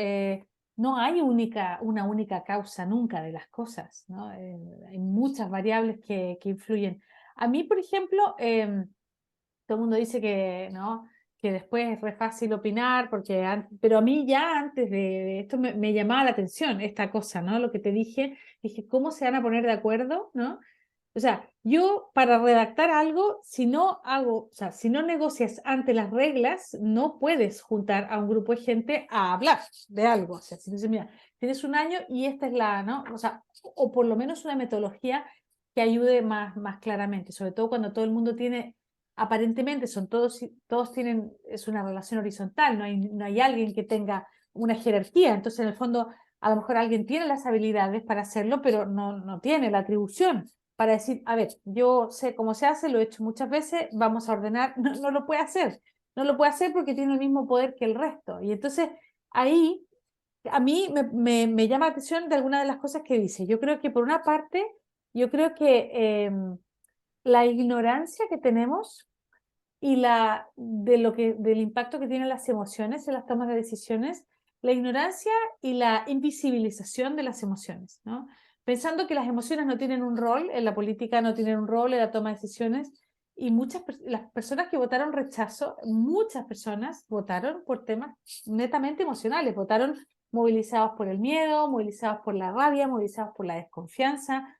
No hay una única causa nunca de las cosas, ¿no? Hay muchas variables que influyen. A mí, por ejemplo, te todo el mundo dice que, ¿no? Que después es re fácil opinar, pero a mí ya antes de esto me llamaba la atención esta cosa, ¿no? Lo que te dije, ¿cómo se van a poner de acuerdo, ¿no? O sea, yo para redactar algo, o sea, si no negocias ante las reglas, no puedes juntar a un grupo de gente a hablar de algo. O sea, si dices, mira, tienes un año y esta es ¿no? O sea, o por lo menos una metodología que ayude más claramente, sobre todo cuando todo el mundo tiene, aparentemente todos tienen, es una relación horizontal, no hay alguien que tenga una jerarquía. Entonces, en el fondo, a lo mejor alguien tiene las habilidades para hacerlo, pero no tiene la atribución para decir, a ver, yo sé cómo se hace, lo he hecho muchas veces, vamos a ordenar, no lo puede hacer, no lo puede hacer porque tiene el mismo poder que el resto. Y entonces ahí a mí me llama la atención de algunas de las cosas que dice. Yo creo que por una parte, yo creo que la ignorancia que tenemos y del impacto que tienen las emociones en las tomas de decisiones, la ignorancia y la invisibilización de las emociones, ¿no? Pensando que las emociones no tienen un rol en la política, no tienen un rol en la toma de decisiones, y las personas que votaron rechazo, muchas personas votaron por temas netamente emocionales, votaron movilizados por el miedo, movilizados por la rabia, movilizados por la desconfianza,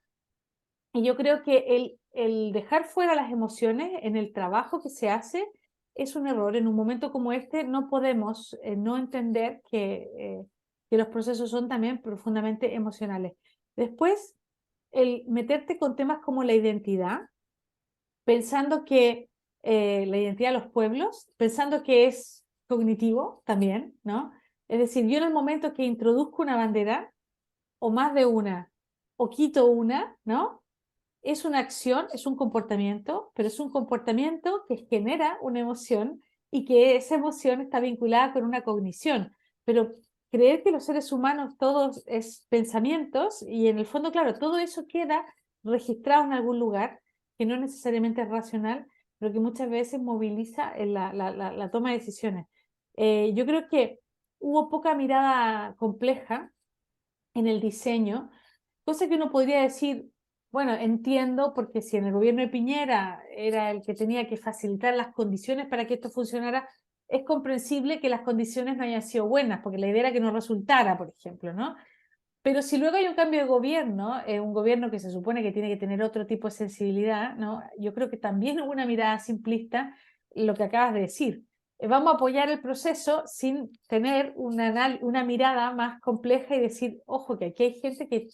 y yo creo que el dejar fuera las emociones en el trabajo que se hace es un error. En un momento como este no podemos no entender que los procesos son también profundamente emocionales. Después, el meterte con temas como la identidad, pensando que la identidad de los pueblos, pensando que es cognitivo también, ¿no? Es decir, yo en el momento que introduzco una bandera, o más de una, o quito una, ¿no? Es una acción, es un comportamiento, pero es un comportamiento que genera una emoción y que esa emoción está vinculada con una cognición. Pero creer que los seres humanos todos es pensamientos y en el fondo, claro, todo eso queda registrado en algún lugar que no necesariamente es racional, pero que muchas veces moviliza en la toma de decisiones. Yo creo que hubo poca mirada compleja en el diseño, cosa que uno podría decir, bueno, entiendo, porque si en el gobierno de Piñera era el que tenía que facilitar las condiciones para que esto funcionara, es comprensible que las condiciones no hayan sido buenas, porque la idea era que no resultara, por ejemplo, ¿no? Pero si luego hay un cambio de gobierno, un gobierno que se supone que tiene que tener otro tipo de sensibilidad, ¿no? Yo creo que también hubo una mirada simplista, lo que acabas de decir. Vamos a apoyar el proceso sin tener una mirada más compleja y decir, ojo, que aquí hay gente que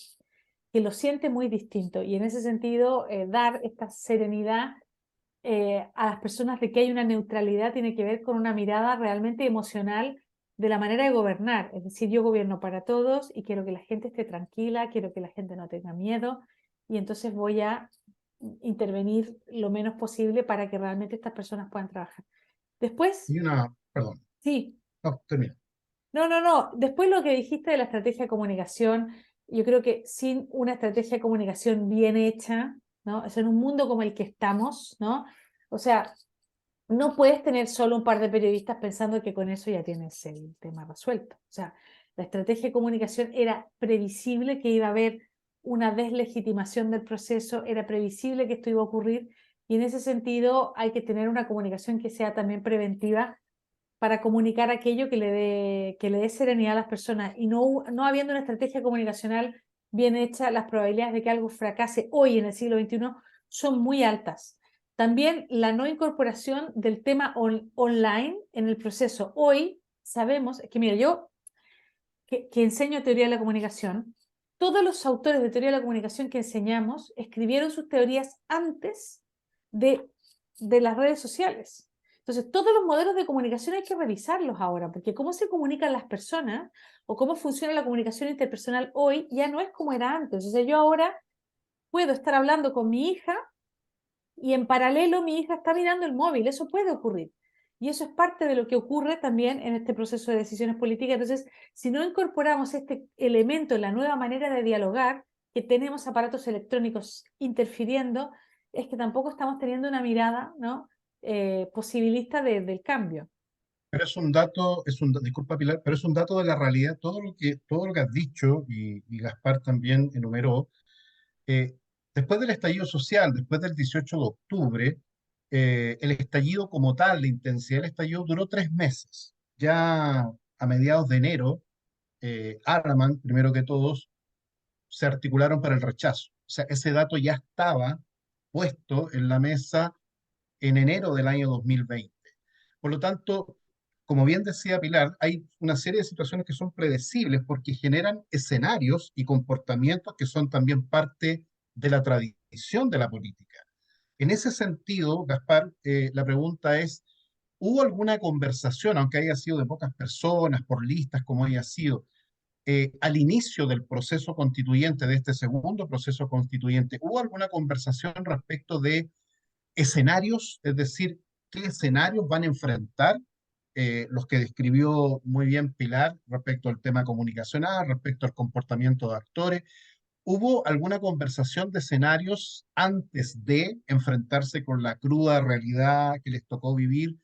lo siente muy distinto. Y en ese sentido, dar esta serenidad a las personas de que hay una neutralidad tiene que ver con una mirada realmente emocional de la manera de gobernar. Es decir, yo gobierno para todos y quiero que la gente esté tranquila, quiero que la gente no tenga miedo y entonces voy a intervenir lo menos posible para que realmente estas personas puedan trabajar. Después, Perdón, sí, no, termina. no. Después lo que dijiste de la estrategia de comunicación, yo creo que sin una estrategia de comunicación bien hecha, ¿no? O sea, en un mundo como el que estamos, ¿no? O sea, no puedes tener solo un par de periodistas pensando que con eso ya tienes el tema resuelto. O sea, la estrategia de comunicación era previsible que iba a haber una deslegitimación del proceso, era previsible que esto iba a ocurrir y en ese sentido hay que tener una comunicación que sea también preventiva para comunicar aquello que le dé serenidad a las personas y no habiendo una estrategia comunicacional bien hecha, las probabilidades de que algo fracase hoy en el siglo XXI son muy altas. También la no incorporación del tema online en el proceso. Hoy sabemos, es que mira, yo que enseño teoría de la comunicación, todos los autores de teoría de la comunicación que enseñamos escribieron sus teorías antes de, de las redes sociales. Entonces, todos los modelos de comunicación hay que revisarlos ahora, porque cómo se comunican las personas o cómo funciona la comunicación interpersonal hoy ya no es como era antes. O sea, yo ahora puedo estar hablando con mi hija y en paralelo mi hija está mirando el móvil, eso puede ocurrir. Y eso es parte de lo que ocurre también en este proceso de decisiones políticas. Entonces, si no incorporamos este elemento en la nueva manera de dialogar, que tenemos aparatos electrónicos interfiriendo, es que tampoco estamos teniendo una mirada, ¿no? Posibilista del cambio. Pero es un dato, disculpa Pilar, pero es un dato de la realidad, todo lo que has dicho y Gaspar también enumeró, después del estallido social, después del 18 de octubre, el estallido como tal, la intensidad del estallido duró 3 meses. Ya a mediados de enero, Arman, primero que todos, se articularon para el rechazo. O sea, ese dato ya estaba puesto en la mesa en enero del año 2020. Por lo tanto, como bien decía Pilar, hay una serie de situaciones que son predecibles porque generan escenarios y comportamientos que son también parte de la tradición de la política. En ese sentido, Gaspar, la pregunta es, ¿hubo alguna conversación, aunque haya sido de pocas personas, por listas, como haya sido, al inicio del proceso constituyente, de este segundo proceso constituyente, ¿hubo alguna conversación respecto de escenarios, es decir, qué escenarios van a enfrentar los que describió muy bien Pilar respecto al tema comunicacional, respecto al comportamiento de actores? ¿Hubo alguna conversación de escenarios antes de enfrentarse con la cruda realidad que les tocó vivir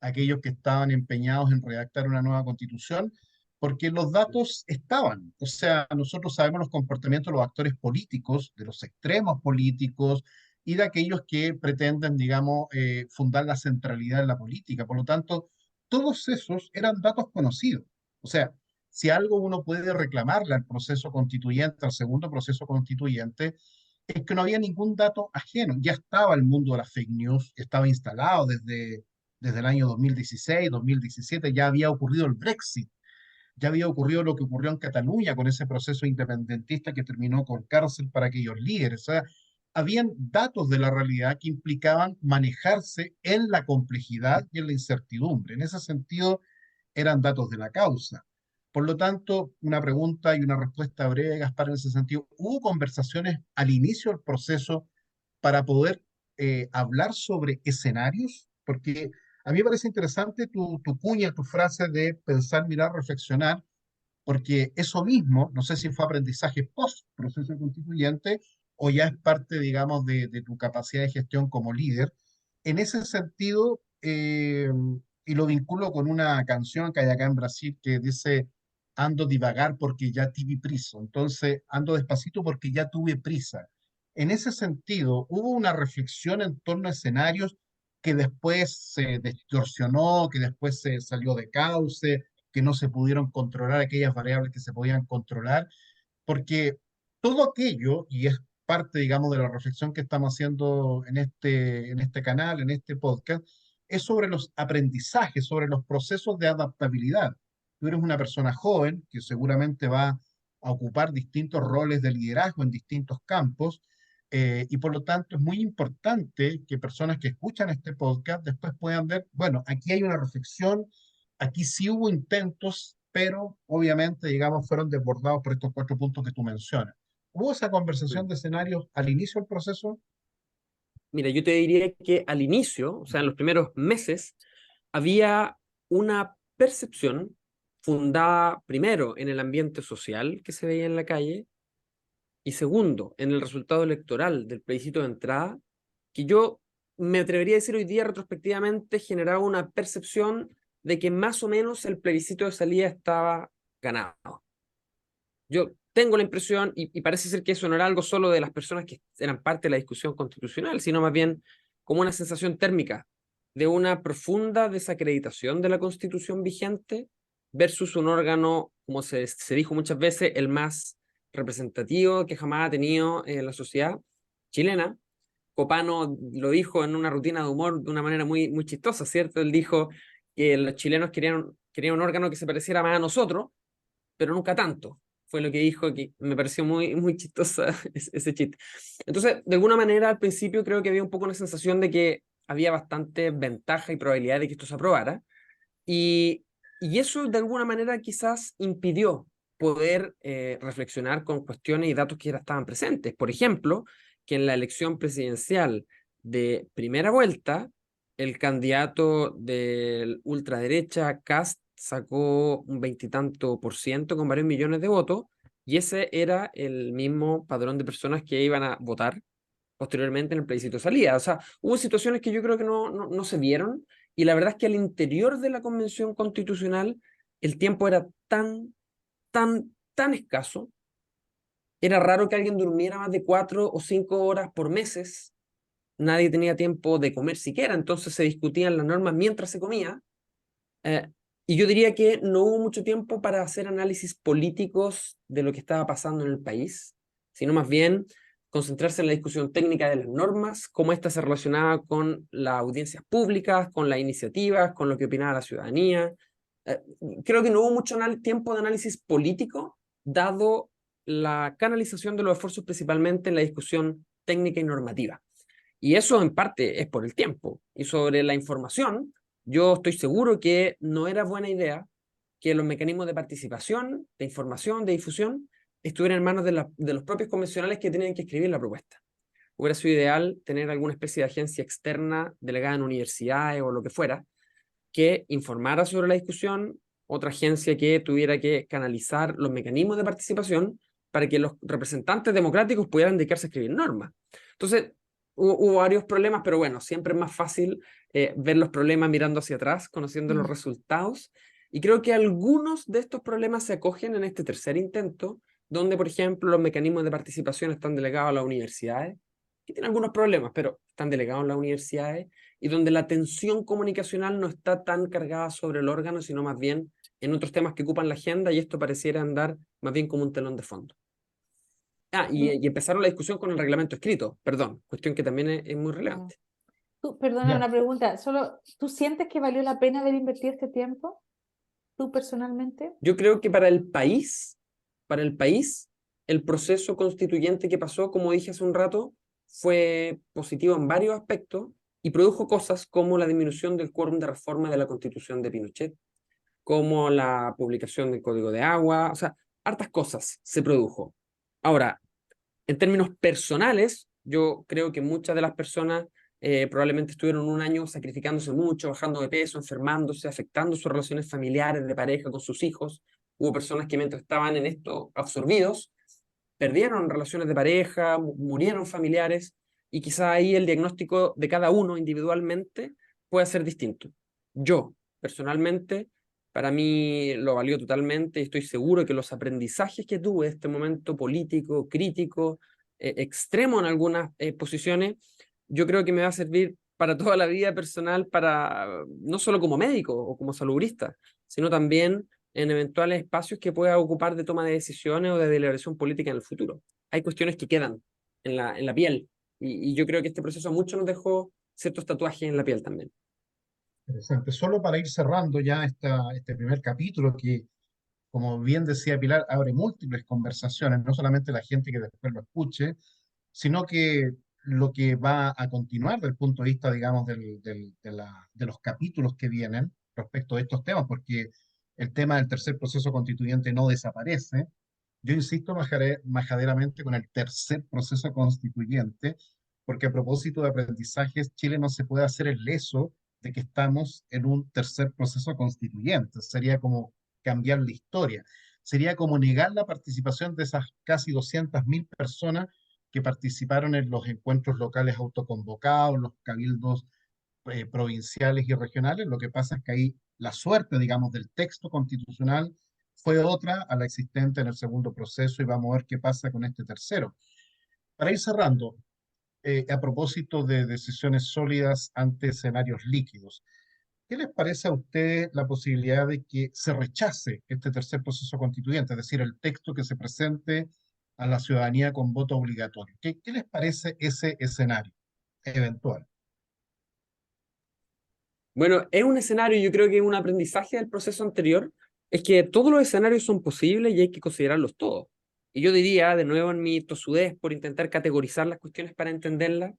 a aquellos que estaban empeñados en redactar una nueva constitución? Porque los datos estaban, o sea, nosotros sabemos los comportamientos de los actores políticos, de los extremos políticos y de aquellos que pretenden, digamos, fundar la centralidad en la política. Por lo tanto, todos esos eran datos conocidos. O sea, si algo uno puede reclamarle al proceso constituyente, al segundo proceso constituyente, es que no había ningún dato ajeno. Ya estaba el mundo de las fake news, estaba instalado desde el año 2016, 2017, ya había ocurrido el Brexit, ya había ocurrido lo que ocurrió en Cataluña con ese proceso independentista que terminó con cárcel para aquellos líderes. O sea, habían datos de la realidad que implicaban manejarse en la complejidad y en la incertidumbre. En ese sentido, eran datos de la causa. Por lo tanto, una pregunta y una respuesta breve, Gaspar, en ese sentido. ¿Hubo conversaciones al inicio del proceso para poder hablar sobre escenarios? Porque a mí me parece interesante tu cuña, tu frase de pensar, mirar, reflexionar, porque eso mismo, no sé si fue aprendizaje post proceso constituyente o ya es parte, digamos, de tu capacidad de gestión como líder. En ese sentido, y lo vinculo con una canción que hay acá en Brasil que dice, ando divagar porque ya tuve prisa. Entonces, ando despacito porque ya tuve prisa. En ese sentido, hubo una reflexión en torno a escenarios que después se distorsionó, que después se salió de cauce, que no se pudieron controlar aquellas variables que se podían controlar, porque todo aquello, y es parte, digamos, de la reflexión que estamos haciendo en este canal, en este podcast, es sobre los aprendizajes, sobre los procesos de adaptabilidad. Tú eres una persona joven que seguramente va a ocupar distintos roles de liderazgo en distintos campos, y por lo tanto es muy importante que personas que escuchan este podcast después puedan ver, bueno, aquí hay una reflexión. Aquí sí hubo intentos, pero obviamente, digamos, fueron desbordados por estos 4 puntos que tú mencionas. ¿Hubo esa conversación de escenarios al inicio del proceso? Mira, yo te diría que al inicio, o sea, en los primeros meses, había una percepción fundada primero en el ambiente social que se veía en la calle y segundo, en el resultado electoral del plebiscito de entrada, que yo me atrevería a decir hoy día retrospectivamente generaba una percepción de que más o menos el plebiscito de salida estaba ganado. Yo tengo la impresión, y parece ser que eso no era algo solo de las personas que eran parte de la discusión constitucional, sino más bien como una sensación térmica de una profunda desacreditación de la constitución vigente versus un órgano, como se dijo muchas veces, el más representativo que jamás ha tenido la sociedad chilena. Copano lo dijo en una rutina de humor de una manera muy, muy chistosa, ¿cierto? Él dijo que los chilenos querían un órgano que se pareciera más a nosotros, pero nunca tanto. Fue lo que dijo, que me pareció muy, muy chistosa ese chiste. Entonces, de alguna manera, al principio creo que había un poco una sensación de que había bastante ventaja y probabilidad de que esto se aprobara. Y eso, de alguna manera, quizás impidió poder reflexionar con cuestiones y datos que ya estaban presentes. Por ejemplo, que en la elección presidencial de primera vuelta, el candidato de ultraderecha, Kast, sacó un veintitanto por ciento con varios millones de votos, y ese era el mismo padrón de personas que iban a votar posteriormente en el plebiscito de salida. O sea, hubo situaciones que yo creo que no se vieron, y la verdad es que al interior de la Convención Constitucional el tiempo era tan escaso, era raro que alguien durmiera más de 4 o 5 horas por meses, nadie tenía tiempo de comer siquiera, entonces se discutían las normas mientras se comía. Y yo diría que no hubo mucho tiempo para hacer análisis políticos de lo que estaba pasando en el país, sino más bien concentrarse en la discusión técnica de las normas, cómo ésta se relacionaba con las audiencias públicas, con las iniciativas, con lo que opinaba la ciudadanía. Creo que no hubo mucho tiempo de análisis político, dado la canalización de los esfuerzos principalmente en la discusión técnica y normativa. Y eso en parte es por el tiempo. Y sobre la información, yo estoy seguro que no era buena idea que los mecanismos de participación, de información, de difusión, estuvieran en manos de los propios convencionales que tenían que escribir la propuesta. Hubiera sido ideal tener alguna especie de agencia externa delegada en universidades o lo que fuera, que informara sobre la discusión, otra agencia que tuviera que canalizar los mecanismos de participación para que los representantes democráticos pudieran dedicarse a escribir normas. Entonces, hubo varios problemas, pero bueno, siempre es más fácil ver los problemas mirando hacia atrás, conociendo los resultados, y creo que algunos de estos problemas se acogen en este tercer intento, donde, por ejemplo, los mecanismos de participación están delegados a las universidades, que tienen algunos problemas, pero están delegados a las universidades, y donde la tensión comunicacional no está tan cargada sobre el órgano, sino más bien en otros temas que ocupan la agenda, y esto pareciera andar más bien como un telón de fondo. Y empezaron la discusión con el reglamento escrito, perdón, cuestión que también es muy relevante. Perdona, Ya. una pregunta, ¿tú sientes que valió la pena haber invertido este tiempo? ¿Tú personalmente? Yo creo que para el país, el proceso constituyente que pasó, como dije hace un rato, fue positivo en varios aspectos y produjo cosas como la disminución del quórum de reforma de la Constitución de Pinochet, como la publicación del Código de Agua, o sea, hartas cosas se produjo. Ahora, en términos personales, yo creo que muchas de las personas probablemente estuvieron un año sacrificándose mucho, bajando de peso, enfermándose, afectando sus relaciones familiares, de pareja, con sus hijos. Hubo personas que mientras estaban en esto absorbidos, perdieron relaciones de pareja, murieron familiares, y quizá ahí el diagnóstico de cada uno individualmente puede ser distinto. Yo, personalmente, para mí lo valió totalmente y estoy seguro que los aprendizajes que tuve de este momento político, crítico, extremo en algunas posiciones, yo creo que me va a servir para toda la vida personal, para no solo como médico o como salubrista, sino también en eventuales espacios que pueda ocupar de toma de decisiones o de deliberación política en el futuro. Hay cuestiones que quedan en la piel, y yo creo que este proceso mucho nos dejó ciertos tatuajes en la piel también. Interesante. Solo para ir cerrando ya este primer capítulo que, como bien decía Pilar, abre múltiples conversaciones, no solamente la gente que después lo escuche, sino que lo que va a continuar desde el punto de vista, digamos, de los capítulos que vienen respecto de estos temas, porque el tema del tercer proceso constituyente no desaparece. Yo insisto majaderamente con el tercer proceso constituyente, porque a propósito de aprendizajes, Chile no se puede hacer el leso de que estamos en un tercer proceso constituyente. Sería como cambiar la historia. Sería como negar la participación de esas casi 200.000 personas que participaron en los encuentros locales autoconvocados, los cabildos provinciales y regionales. Lo que pasa es que ahí la suerte, digamos, del texto constitucional fue otra a la existente en el segundo proceso, y vamos a ver qué pasa con este tercero. Para ir cerrando, a propósito de decisiones sólidas ante escenarios líquidos, ¿qué les parece a ustedes la posibilidad de que se rechace este tercer proceso constituyente, es decir, el texto que se presente a la ciudadanía con voto obligatorio? ¿Qué les parece ese escenario eventual? Bueno, es un escenario, yo creo que un aprendizaje del proceso anterior es que todos los escenarios son posibles y hay que considerarlos todos. Y yo diría, de nuevo en mi tosudez por intentar categorizar las cuestiones para entenderlas,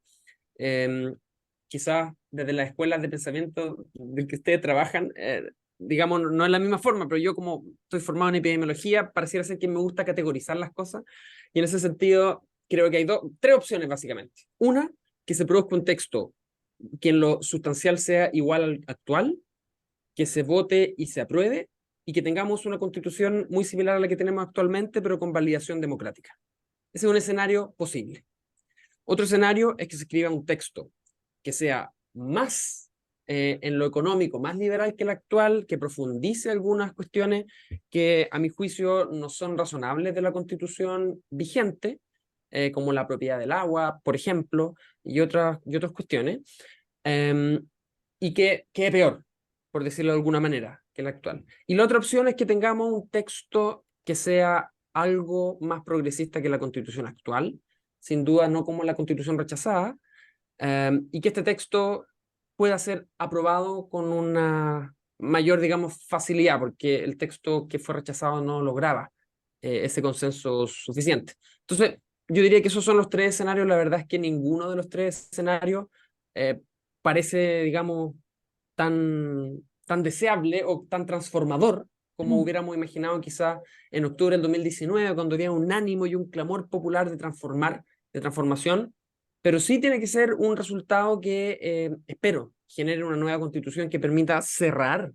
quizás desde las escuelas de pensamiento del que ustedes trabajan, digamos, no es la misma forma, pero yo como estoy formado en epidemiología, pareciera ser que me gusta categorizar las cosas, y en ese sentido creo que hay tres opciones básicamente. Una, que se produzca un texto que en lo sustancial sea igual al actual, que se vote y se apruebe, y que tengamos una constitución muy similar a la que tenemos actualmente, pero con validación democrática. Ese es un escenario posible. Otro escenario es que se escriba un texto que sea más en lo económico, más liberal que el actual, que profundice algunas cuestiones que a mi juicio no son razonables de la constitución vigente, como la propiedad del agua, por ejemplo, y otras cuestiones, y que quede peor, por decirlo de alguna manera, que el actual. Y la otra opción es que tengamos un texto que sea algo más progresista que la Constitución actual, sin duda no como la Constitución rechazada, y que este texto pueda ser aprobado con una mayor, digamos, facilidad, porque el texto que fue rechazado no lograba ese consenso suficiente. Entonces, yo diría que esos son los tres escenarios. La verdad es que ninguno de los tres escenarios eh, parece, digamos, tan deseable o tan transformador como hubiéramos imaginado quizás en octubre del 2019, cuando había un ánimo y un clamor popular de transformación, pero sí tiene que ser un resultado que, espero, genere una nueva constitución que permita cerrar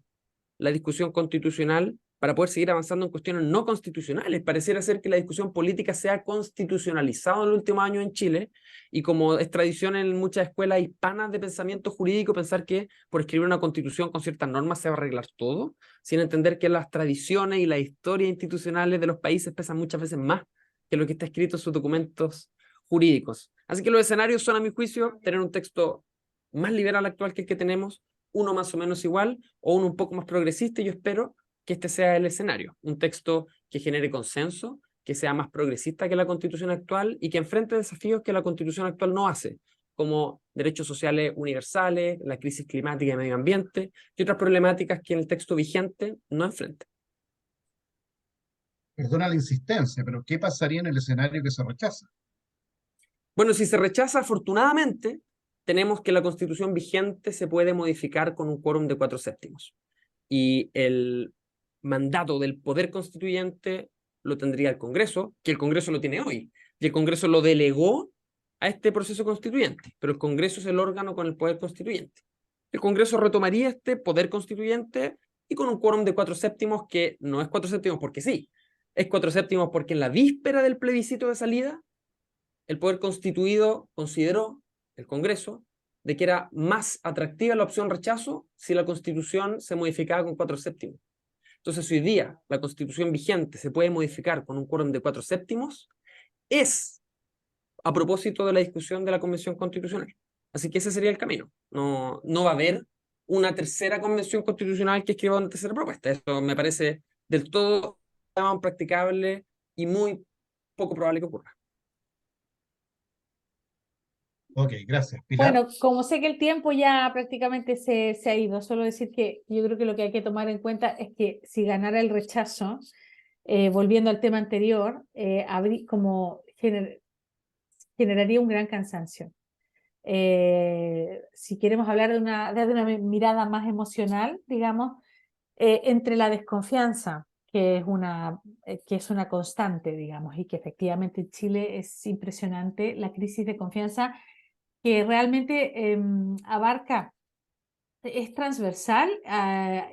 la discusión constitucional para poder seguir avanzando en cuestiones no constitucionales. Pareciera ser que la discusión política se ha constitucionalizado en el último año en Chile, y como es tradición en muchas escuelas hispanas de pensamiento jurídico, pensar que por escribir una constitución con ciertas normas se va a arreglar todo, sin entender que las tradiciones y las historias institucionales de los países pesan muchas veces más que lo que está escrito en sus documentos jurídicos. Así que los escenarios son, a mi juicio, tener un texto más liberal actual que el que tenemos, uno más o menos igual, o uno un poco más progresista, y yo espero que este sea el escenario, un texto que genere consenso, que sea más progresista que la Constitución actual y que enfrente desafíos que la Constitución actual no hace, como derechos sociales universales, la crisis climática y medio ambiente, y otras problemáticas que en el texto vigente no enfrenta. Perdona la insistencia, pero ¿qué pasaría en el escenario que se rechaza? Bueno, si se rechaza, afortunadamente, tenemos que la Constitución vigente se puede modificar con un quórum de 4/7. Y el mandato del poder constituyente lo tendría el Congreso, que el Congreso lo tiene hoy. Y el Congreso lo delegó a este proceso constituyente, pero el Congreso es el órgano con el poder constituyente. El Congreso retomaría este poder constituyente y con un quórum de 4/7, que no es 4/7 porque sí, es 4/7 porque en la víspera del plebiscito de salida, el poder constituido consideró, el Congreso, de que era más atractiva la opción rechazo si la Constitución se modificaba con 4/7. Entonces, si hoy día la Constitución vigente se puede modificar con un quórum de 4/7, es a propósito de la discusión de la Convención Constitucional. Así que ese sería el camino. No va a haber una tercera Convención Constitucional que escriba una tercera propuesta. Eso me parece del todo impracticable y muy poco probable que ocurra. Ok, gracias. Pilar. Bueno, como sé que el tiempo ya prácticamente se ha ido, solo decir que yo creo que lo que hay que tomar en cuenta es que si ganara el rechazo, volviendo al tema anterior, generaría un gran cansancio. Si queremos hablar desde una mirada más emocional, digamos, entre la desconfianza, que es una constante, digamos, y que efectivamente en Chile es impresionante la crisis de confianza que realmente abarca, es transversal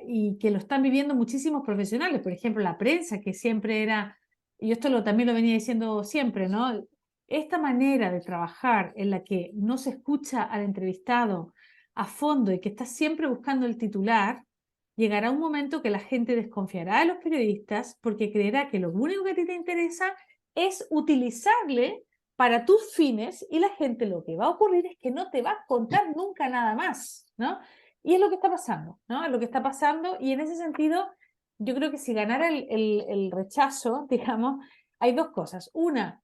y que lo están viviendo muchísimos profesionales. Por ejemplo, la prensa, que siempre era, y esto también lo venía diciendo siempre, ¿no? Esta manera de trabajar en la que no se escucha al entrevistado a fondo y que está siempre buscando el titular, llegará un momento que la gente desconfiará de los periodistas porque creerá que lo único que a ti te interesa es utilizarle para tus fines, y la gente lo que va a ocurrir es que no te va a contar nunca nada más, ¿no? Y es lo que está pasando, ¿no? Es lo que está pasando, y en ese sentido yo creo que si ganara el rechazo, digamos, hay dos cosas. Una,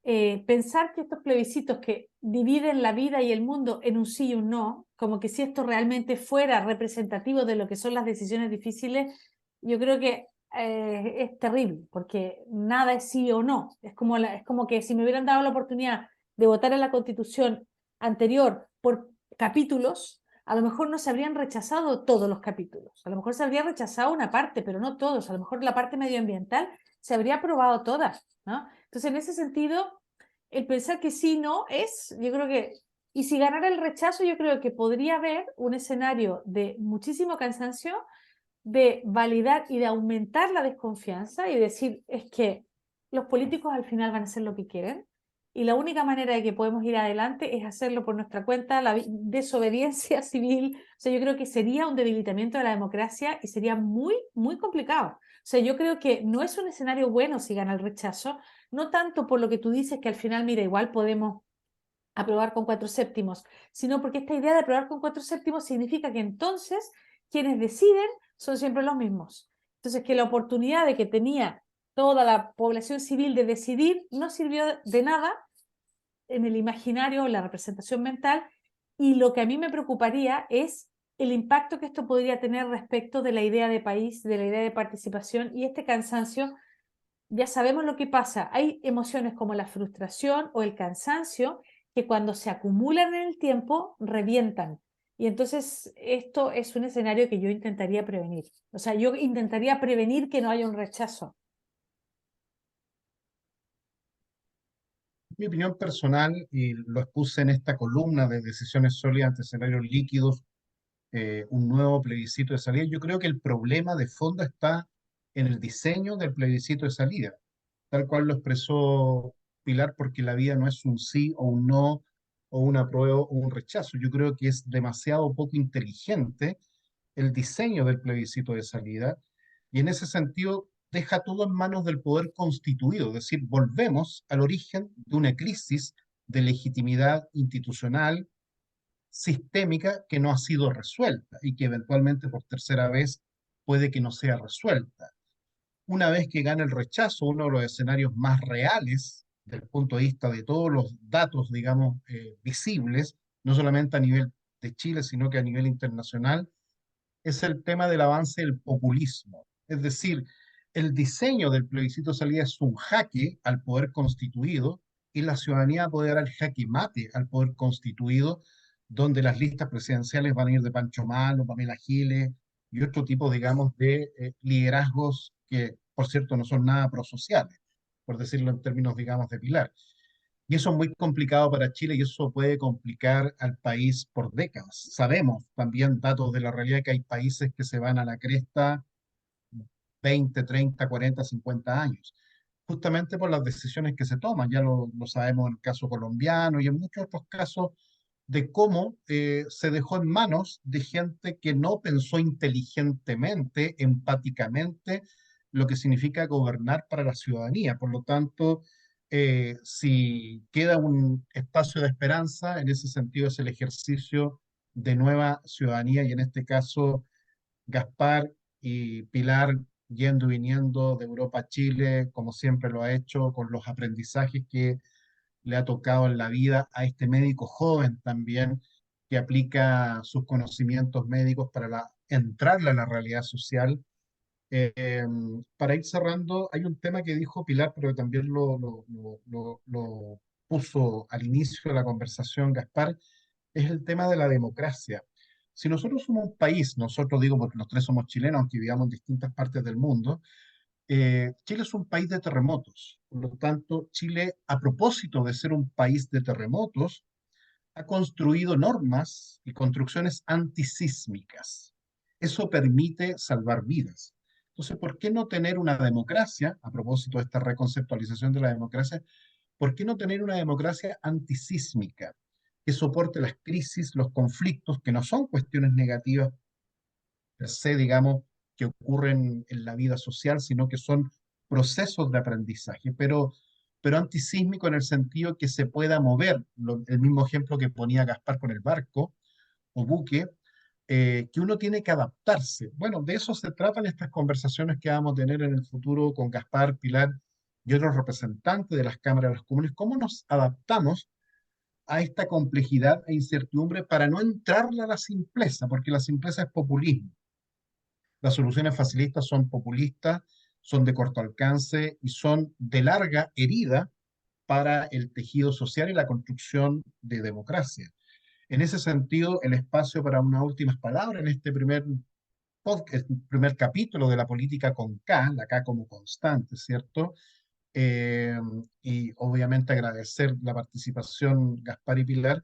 pensar que estos plebiscitos que dividen la vida y el mundo en un sí y un no, como que si esto realmente fuera representativo de lo que son las decisiones difíciles, yo creo que es terrible, porque nada es sí o no. Es como que si me hubieran dado la oportunidad de votar en la Constitución anterior por capítulos, a lo mejor no se habrían rechazado todos los capítulos. A lo mejor se habría rechazado una parte, pero no todos. A lo mejor la parte medioambiental se habría aprobado toda, ¿no? Entonces, en ese sentido, el pensar que sí, no, yo creo que, y si ganara el rechazo, yo creo que podría haber un escenario de muchísimo cansancio, de validar y de aumentar la desconfianza y decir, es que los políticos al final van a hacer lo que quieren y la única manera de que podemos ir adelante es hacerlo por nuestra cuenta, la desobediencia civil. O sea, yo creo que sería un debilitamiento de la democracia y sería muy, muy complicado. O sea, yo creo que no es un escenario bueno si gana el rechazo, no tanto por lo que tú dices, que al final, mira, igual podemos aprobar con 4/7, sino porque esta idea de aprobar con 4/7 significa que entonces quienes deciden son siempre los mismos. Entonces, que la oportunidad de que tenía toda la población civil de decidir no sirvió de nada en el imaginario, en la representación mental, y lo que a mí me preocuparía es el impacto que esto podría tener respecto de la idea de país, de la idea de participación y este cansancio. Ya sabemos lo que pasa. Hay emociones como la frustración o el cansancio que cuando se acumulan en el tiempo revientan. Y entonces esto es un escenario que yo intentaría prevenir. O sea, yo intentaría prevenir que no haya un rechazo. Mi opinión personal, y lo expuse en esta columna de decisiones sólidas ante escenarios líquidos, un nuevo plebiscito de salida. Yo creo que el problema de fondo está en el diseño del plebiscito de salida, tal cual lo expresó Pilar, porque la vida no es un sí o un no, o un apruebo o un rechazo. Yo creo que es demasiado poco inteligente el diseño del plebiscito de salida, y en ese sentido deja todo en manos del poder constituido, es decir, volvemos al origen de una crisis de legitimidad institucional sistémica que no ha sido resuelta y que eventualmente por tercera vez puede que no sea resuelta. Una vez que gana el rechazo, uno de los escenarios más reales del punto de vista de todos los datos, digamos, visibles, no solamente a nivel de Chile, sino que a nivel internacional, es el tema del avance del populismo. Es decir, el diseño del plebiscito de salida es un jaque al poder constituido y la ciudadanía puede dar el jaque mate al poder constituido, donde las listas presidenciales van a ir de Pancho Malo, Pamela Giles y otro tipo, digamos, de liderazgos que, por cierto, no son nada prosociales, por decirlo en términos, digamos, de Pilar. Y eso es muy complicado para Chile y eso puede complicar al país por décadas. Sabemos también datos de la realidad que hay países que se van a la cresta 20, 30, 40, 50 años, justamente por las decisiones que se toman. Ya lo sabemos en el caso colombiano y en muchos otros casos de cómo se dejó en manos de gente que no pensó inteligentemente, empáticamente, lo que significa gobernar para la ciudadanía. Por lo tanto, si queda un espacio de esperanza, en ese sentido es el ejercicio de nueva ciudadanía y en este caso Gaspar y Pilar yendo y viniendo de Europa a Chile, como siempre lo ha hecho, con los aprendizajes que le ha tocado en la vida a este médico joven también, que aplica sus conocimientos médicos para entrarle a la realidad social. Para ir cerrando, hay un tema que dijo Pilar, pero que también lo puso al inicio de la conversación Gaspar, es el tema de la democracia. Si nosotros somos un país, nosotros digo porque los tres somos chilenos, aunque vivamos en distintas partes del mundo, Chile es un país de terremotos. Por lo tanto, Chile, a propósito de ser un país de terremotos, ha construido normas y construcciones antisísmicas. Eso permite salvar vidas. Entonces, ¿por qué no tener una democracia, a propósito de esta reconceptualización de la democracia, por qué no tener una democracia antisísmica que soporte las crisis, los conflictos, que no son cuestiones negativas per se, digamos, que ocurren en la vida social, sino que son procesos de aprendizaje, pero antisísmico en el sentido que se pueda mover, el mismo ejemplo que ponía Gaspar con el barco o buque, que uno tiene que adaptarse. Bueno, de eso se tratan estas conversaciones que vamos a tener en el futuro con Gaspar, Pilar y otros representantes de las cámaras de los comunes, cómo nos adaptamos a esta complejidad e incertidumbre para no entrarle a la simpleza, porque la simpleza es populismo. Las soluciones facilistas son populistas, son de corto alcance y son de larga herida para el tejido social y la construcción de democracia. En ese sentido, el espacio para unas últimas palabras en este podcast, primer capítulo de la política con K, la K como constante, ¿cierto? Eh, y obviamente agradecer la participación Gaspar y Pilar.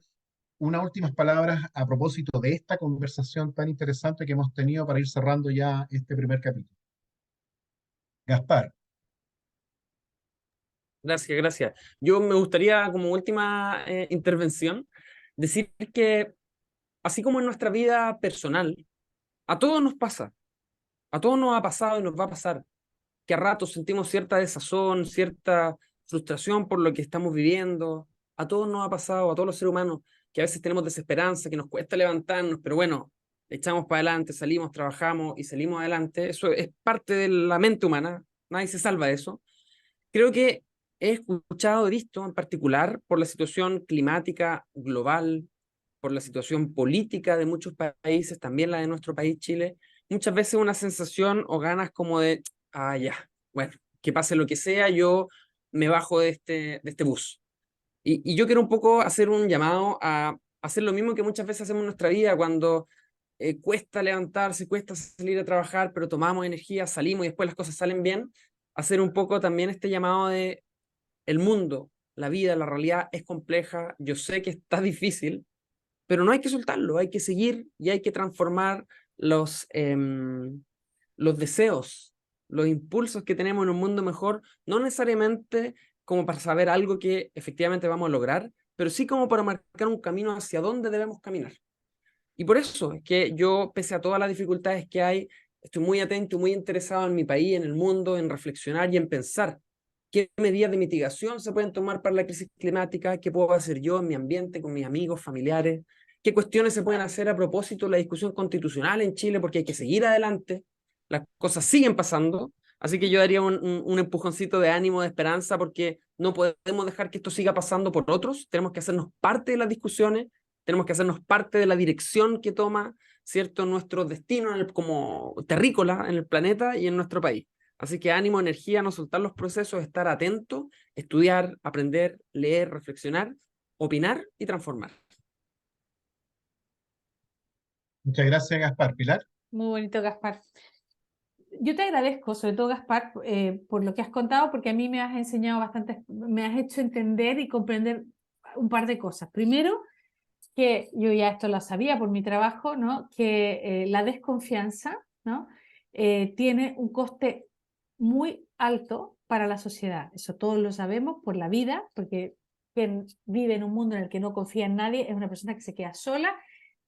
Unas últimas palabras a propósito de esta conversación tan interesante que hemos tenido para ir cerrando ya este primer capítulo. Gaspar, Gracias, gracias. Yo me gustaría, como última intervención, decir que así como en nuestra vida personal, a todos nos pasa, a todos nos ha pasado y nos va a pasar, que a ratos sentimos cierta desazón, cierta frustración por lo que estamos viviendo. A todos nos ha pasado, a todos los seres humanos, que a veces tenemos desesperanza, que nos cuesta levantarnos, pero bueno, echamos para adelante, salimos, trabajamos y salimos adelante. Eso es parte de la mente humana, nadie se salva de eso. Creo que he escuchado, he visto en particular por la situación climática global, por la situación política de muchos países, también la de nuestro país, Chile, muchas veces una sensación o ganas como de, ya, bueno, que pase lo que sea, yo me bajo de este bus. Y yo quiero un poco hacer un llamado a hacer lo mismo que muchas veces hacemos en nuestra vida cuando cuesta levantarse, cuesta salir a trabajar, pero tomamos energía, salimos y después las cosas salen bien. Hacer un poco también este llamado de el mundo, la vida, la realidad es compleja, yo sé que está difícil, pero no hay que soltarlo, hay que seguir y hay que transformar los deseos, los impulsos que tenemos en un mundo mejor, no necesariamente como para saber algo que efectivamente vamos a lograr, pero sí como para marcar un camino hacia dónde debemos caminar. Y por eso es que yo, pese a todas las dificultades que hay, estoy muy atento y muy interesado en mi país, en el mundo, en reflexionar y en pensar qué medidas de mitigación se pueden tomar para la crisis climática, qué puedo hacer yo en mi ambiente, con mis amigos, familiares, qué cuestiones se pueden hacer a propósito de la discusión constitucional en Chile, porque hay que seguir adelante, las cosas siguen pasando, así que yo daría un empujoncito de ánimo, de esperanza, porque no podemos dejar que esto siga pasando por otros, tenemos que hacernos parte de las discusiones, tenemos que hacernos parte de la dirección que toma, ¿cierto?, nuestro destino como terrícola en el planeta y en nuestro país. Así que ánimo, energía, no soltar los procesos, estar atento, estudiar, aprender, leer, reflexionar, opinar y transformar. Muchas gracias, Gaspar. Pilar. Muy bonito, Gaspar. Yo te agradezco, sobre todo, Gaspar, por lo que has contado, porque a mí me has enseñado bastante, me has hecho entender y comprender un par de cosas. Primero, que yo ya esto lo sabía por mi trabajo, ¿no? Que la desconfianza, ¿no? Tiene un coste muy alto para la sociedad. Eso todos lo sabemos por la vida, porque quien vive en un mundo en el que no confía en nadie es una persona que se queda sola,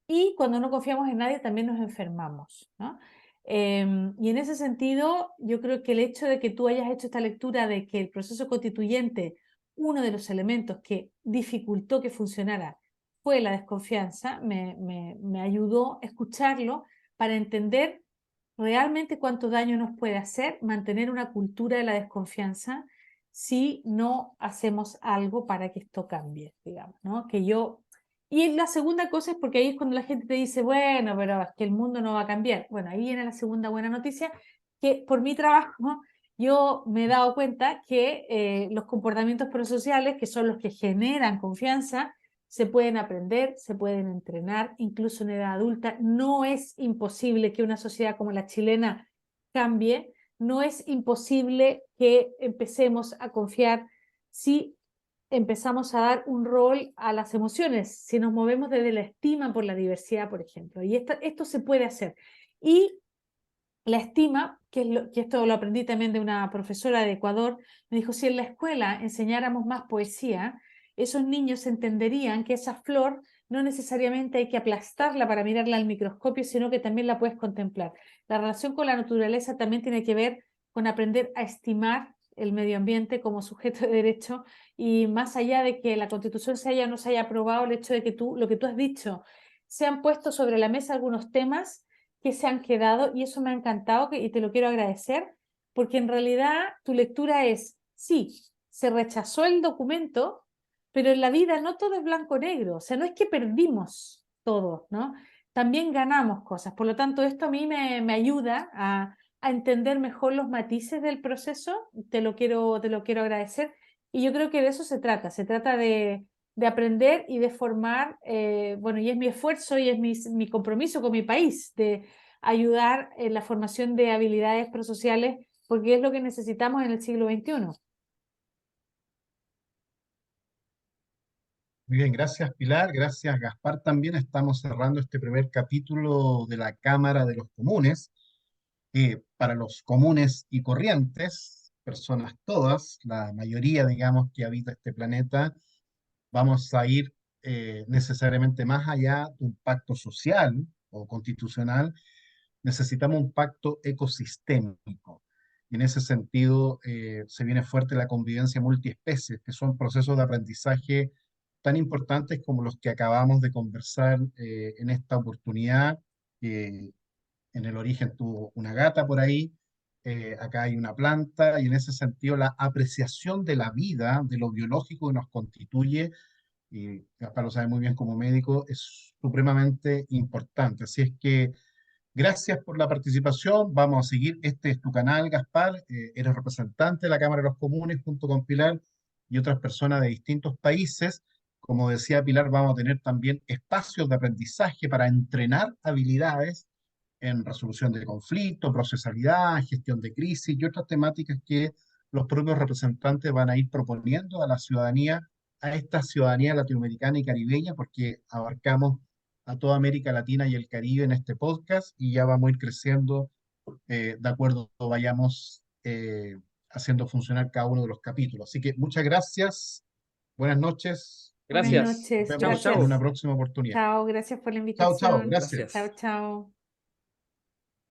y cuando no confiamos en nadie también nos enfermamos, ¿no? Y en ese sentido, yo creo que el hecho de que tú hayas hecho esta lectura de que el proceso constituyente, uno de los elementos que dificultó que funcionara fue la desconfianza, me ayudó a escucharlo para entender realmente cuánto daño nos puede hacer mantener una cultura de la desconfianza si no hacemos algo para que esto cambie, digamos, ¿no? Y la segunda cosa es porque ahí es cuando la gente te dice, bueno, pero es que el mundo no va a cambiar. Bueno, ahí viene la segunda buena noticia, que por mi trabajo yo me he dado cuenta que los comportamientos prosociales, que son los que generan confianza, se pueden aprender, se pueden entrenar, incluso en edad adulta. No es imposible que una sociedad como la chilena cambie, no es imposible que empecemos a confiar si empezamos a dar un rol a las emociones, si nos movemos desde la estima por la diversidad, por ejemplo. Y esto se puede hacer. Y la estima, que esto lo aprendí también de una profesora de Ecuador, me dijo, si en la escuela enseñáramos más poesía, esos niños entenderían que esa flor no necesariamente hay que aplastarla para mirarla al microscopio, sino que también la puedes contemplar. La relación con la naturaleza también tiene que ver con aprender a estimar el medio ambiente como sujeto de derecho, y más allá de que la Constitución se haya o no se haya aprobado, el hecho de que lo que tú has dicho, se han puesto sobre la mesa algunos temas que se han quedado, y eso me ha encantado y te lo quiero agradecer, porque en realidad tu lectura es, sí, se rechazó el documento, pero en la vida no todo es blanco-negro, o sea, no es que perdimos todo, ¿no? También ganamos cosas, por lo tanto esto a mí me ayuda a entender mejor los matices del proceso, te lo quiero agradecer, y yo creo que de eso se trata de aprender y de formar, bueno, y es mi esfuerzo y es mi compromiso con mi país, de ayudar en la formación de habilidades prosociales, porque es lo que necesitamos en el siglo XXI. Muy bien, gracias Pilar, gracias Gaspar también. Estamos cerrando este primer capítulo de la Cámara de los Comunes. Para los comunes y corrientes, personas todas, la mayoría, digamos, que habita este planeta, vamos a ir necesariamente más allá de un pacto social o constitucional. Necesitamos un pacto ecosistémico. y en ese sentido se viene fuerte la convivencia multiespecies, que son procesos de aprendizaje tan importantes como los que acabamos de conversar en esta oportunidad. Eh, en el origen tuvo una gata por ahí, acá hay una planta, y en ese sentido la apreciación de la vida, de lo biológico que nos constituye, y Gaspar lo sabe muy bien como médico, es supremamente importante. Así es que gracias por la participación, vamos a seguir, este es tu canal, Gaspar, eres representante de la Cámara de los Comunes junto con Pilar y otras personas de distintos países. Como decía Pilar, vamos a tener también espacios de aprendizaje para entrenar habilidades en resolución de conflictos, procesalidad, gestión de crisis y otras temáticas que los propios representantes van a ir proponiendo a la ciudadanía, a esta ciudadanía latinoamericana y caribeña, porque abarcamos a toda América Latina y el Caribe en este podcast y ya vamos a ir creciendo de acuerdo vayamos haciendo funcionar cada uno de los capítulos. Así que muchas gracias, buenas noches, Buenas Gracias. nos noches, vemos Chao, en chao. una gracias. próxima oportunidad. Chao, gracias por la Chao, chao, invitación. gracias. Chao, Gracias. chao.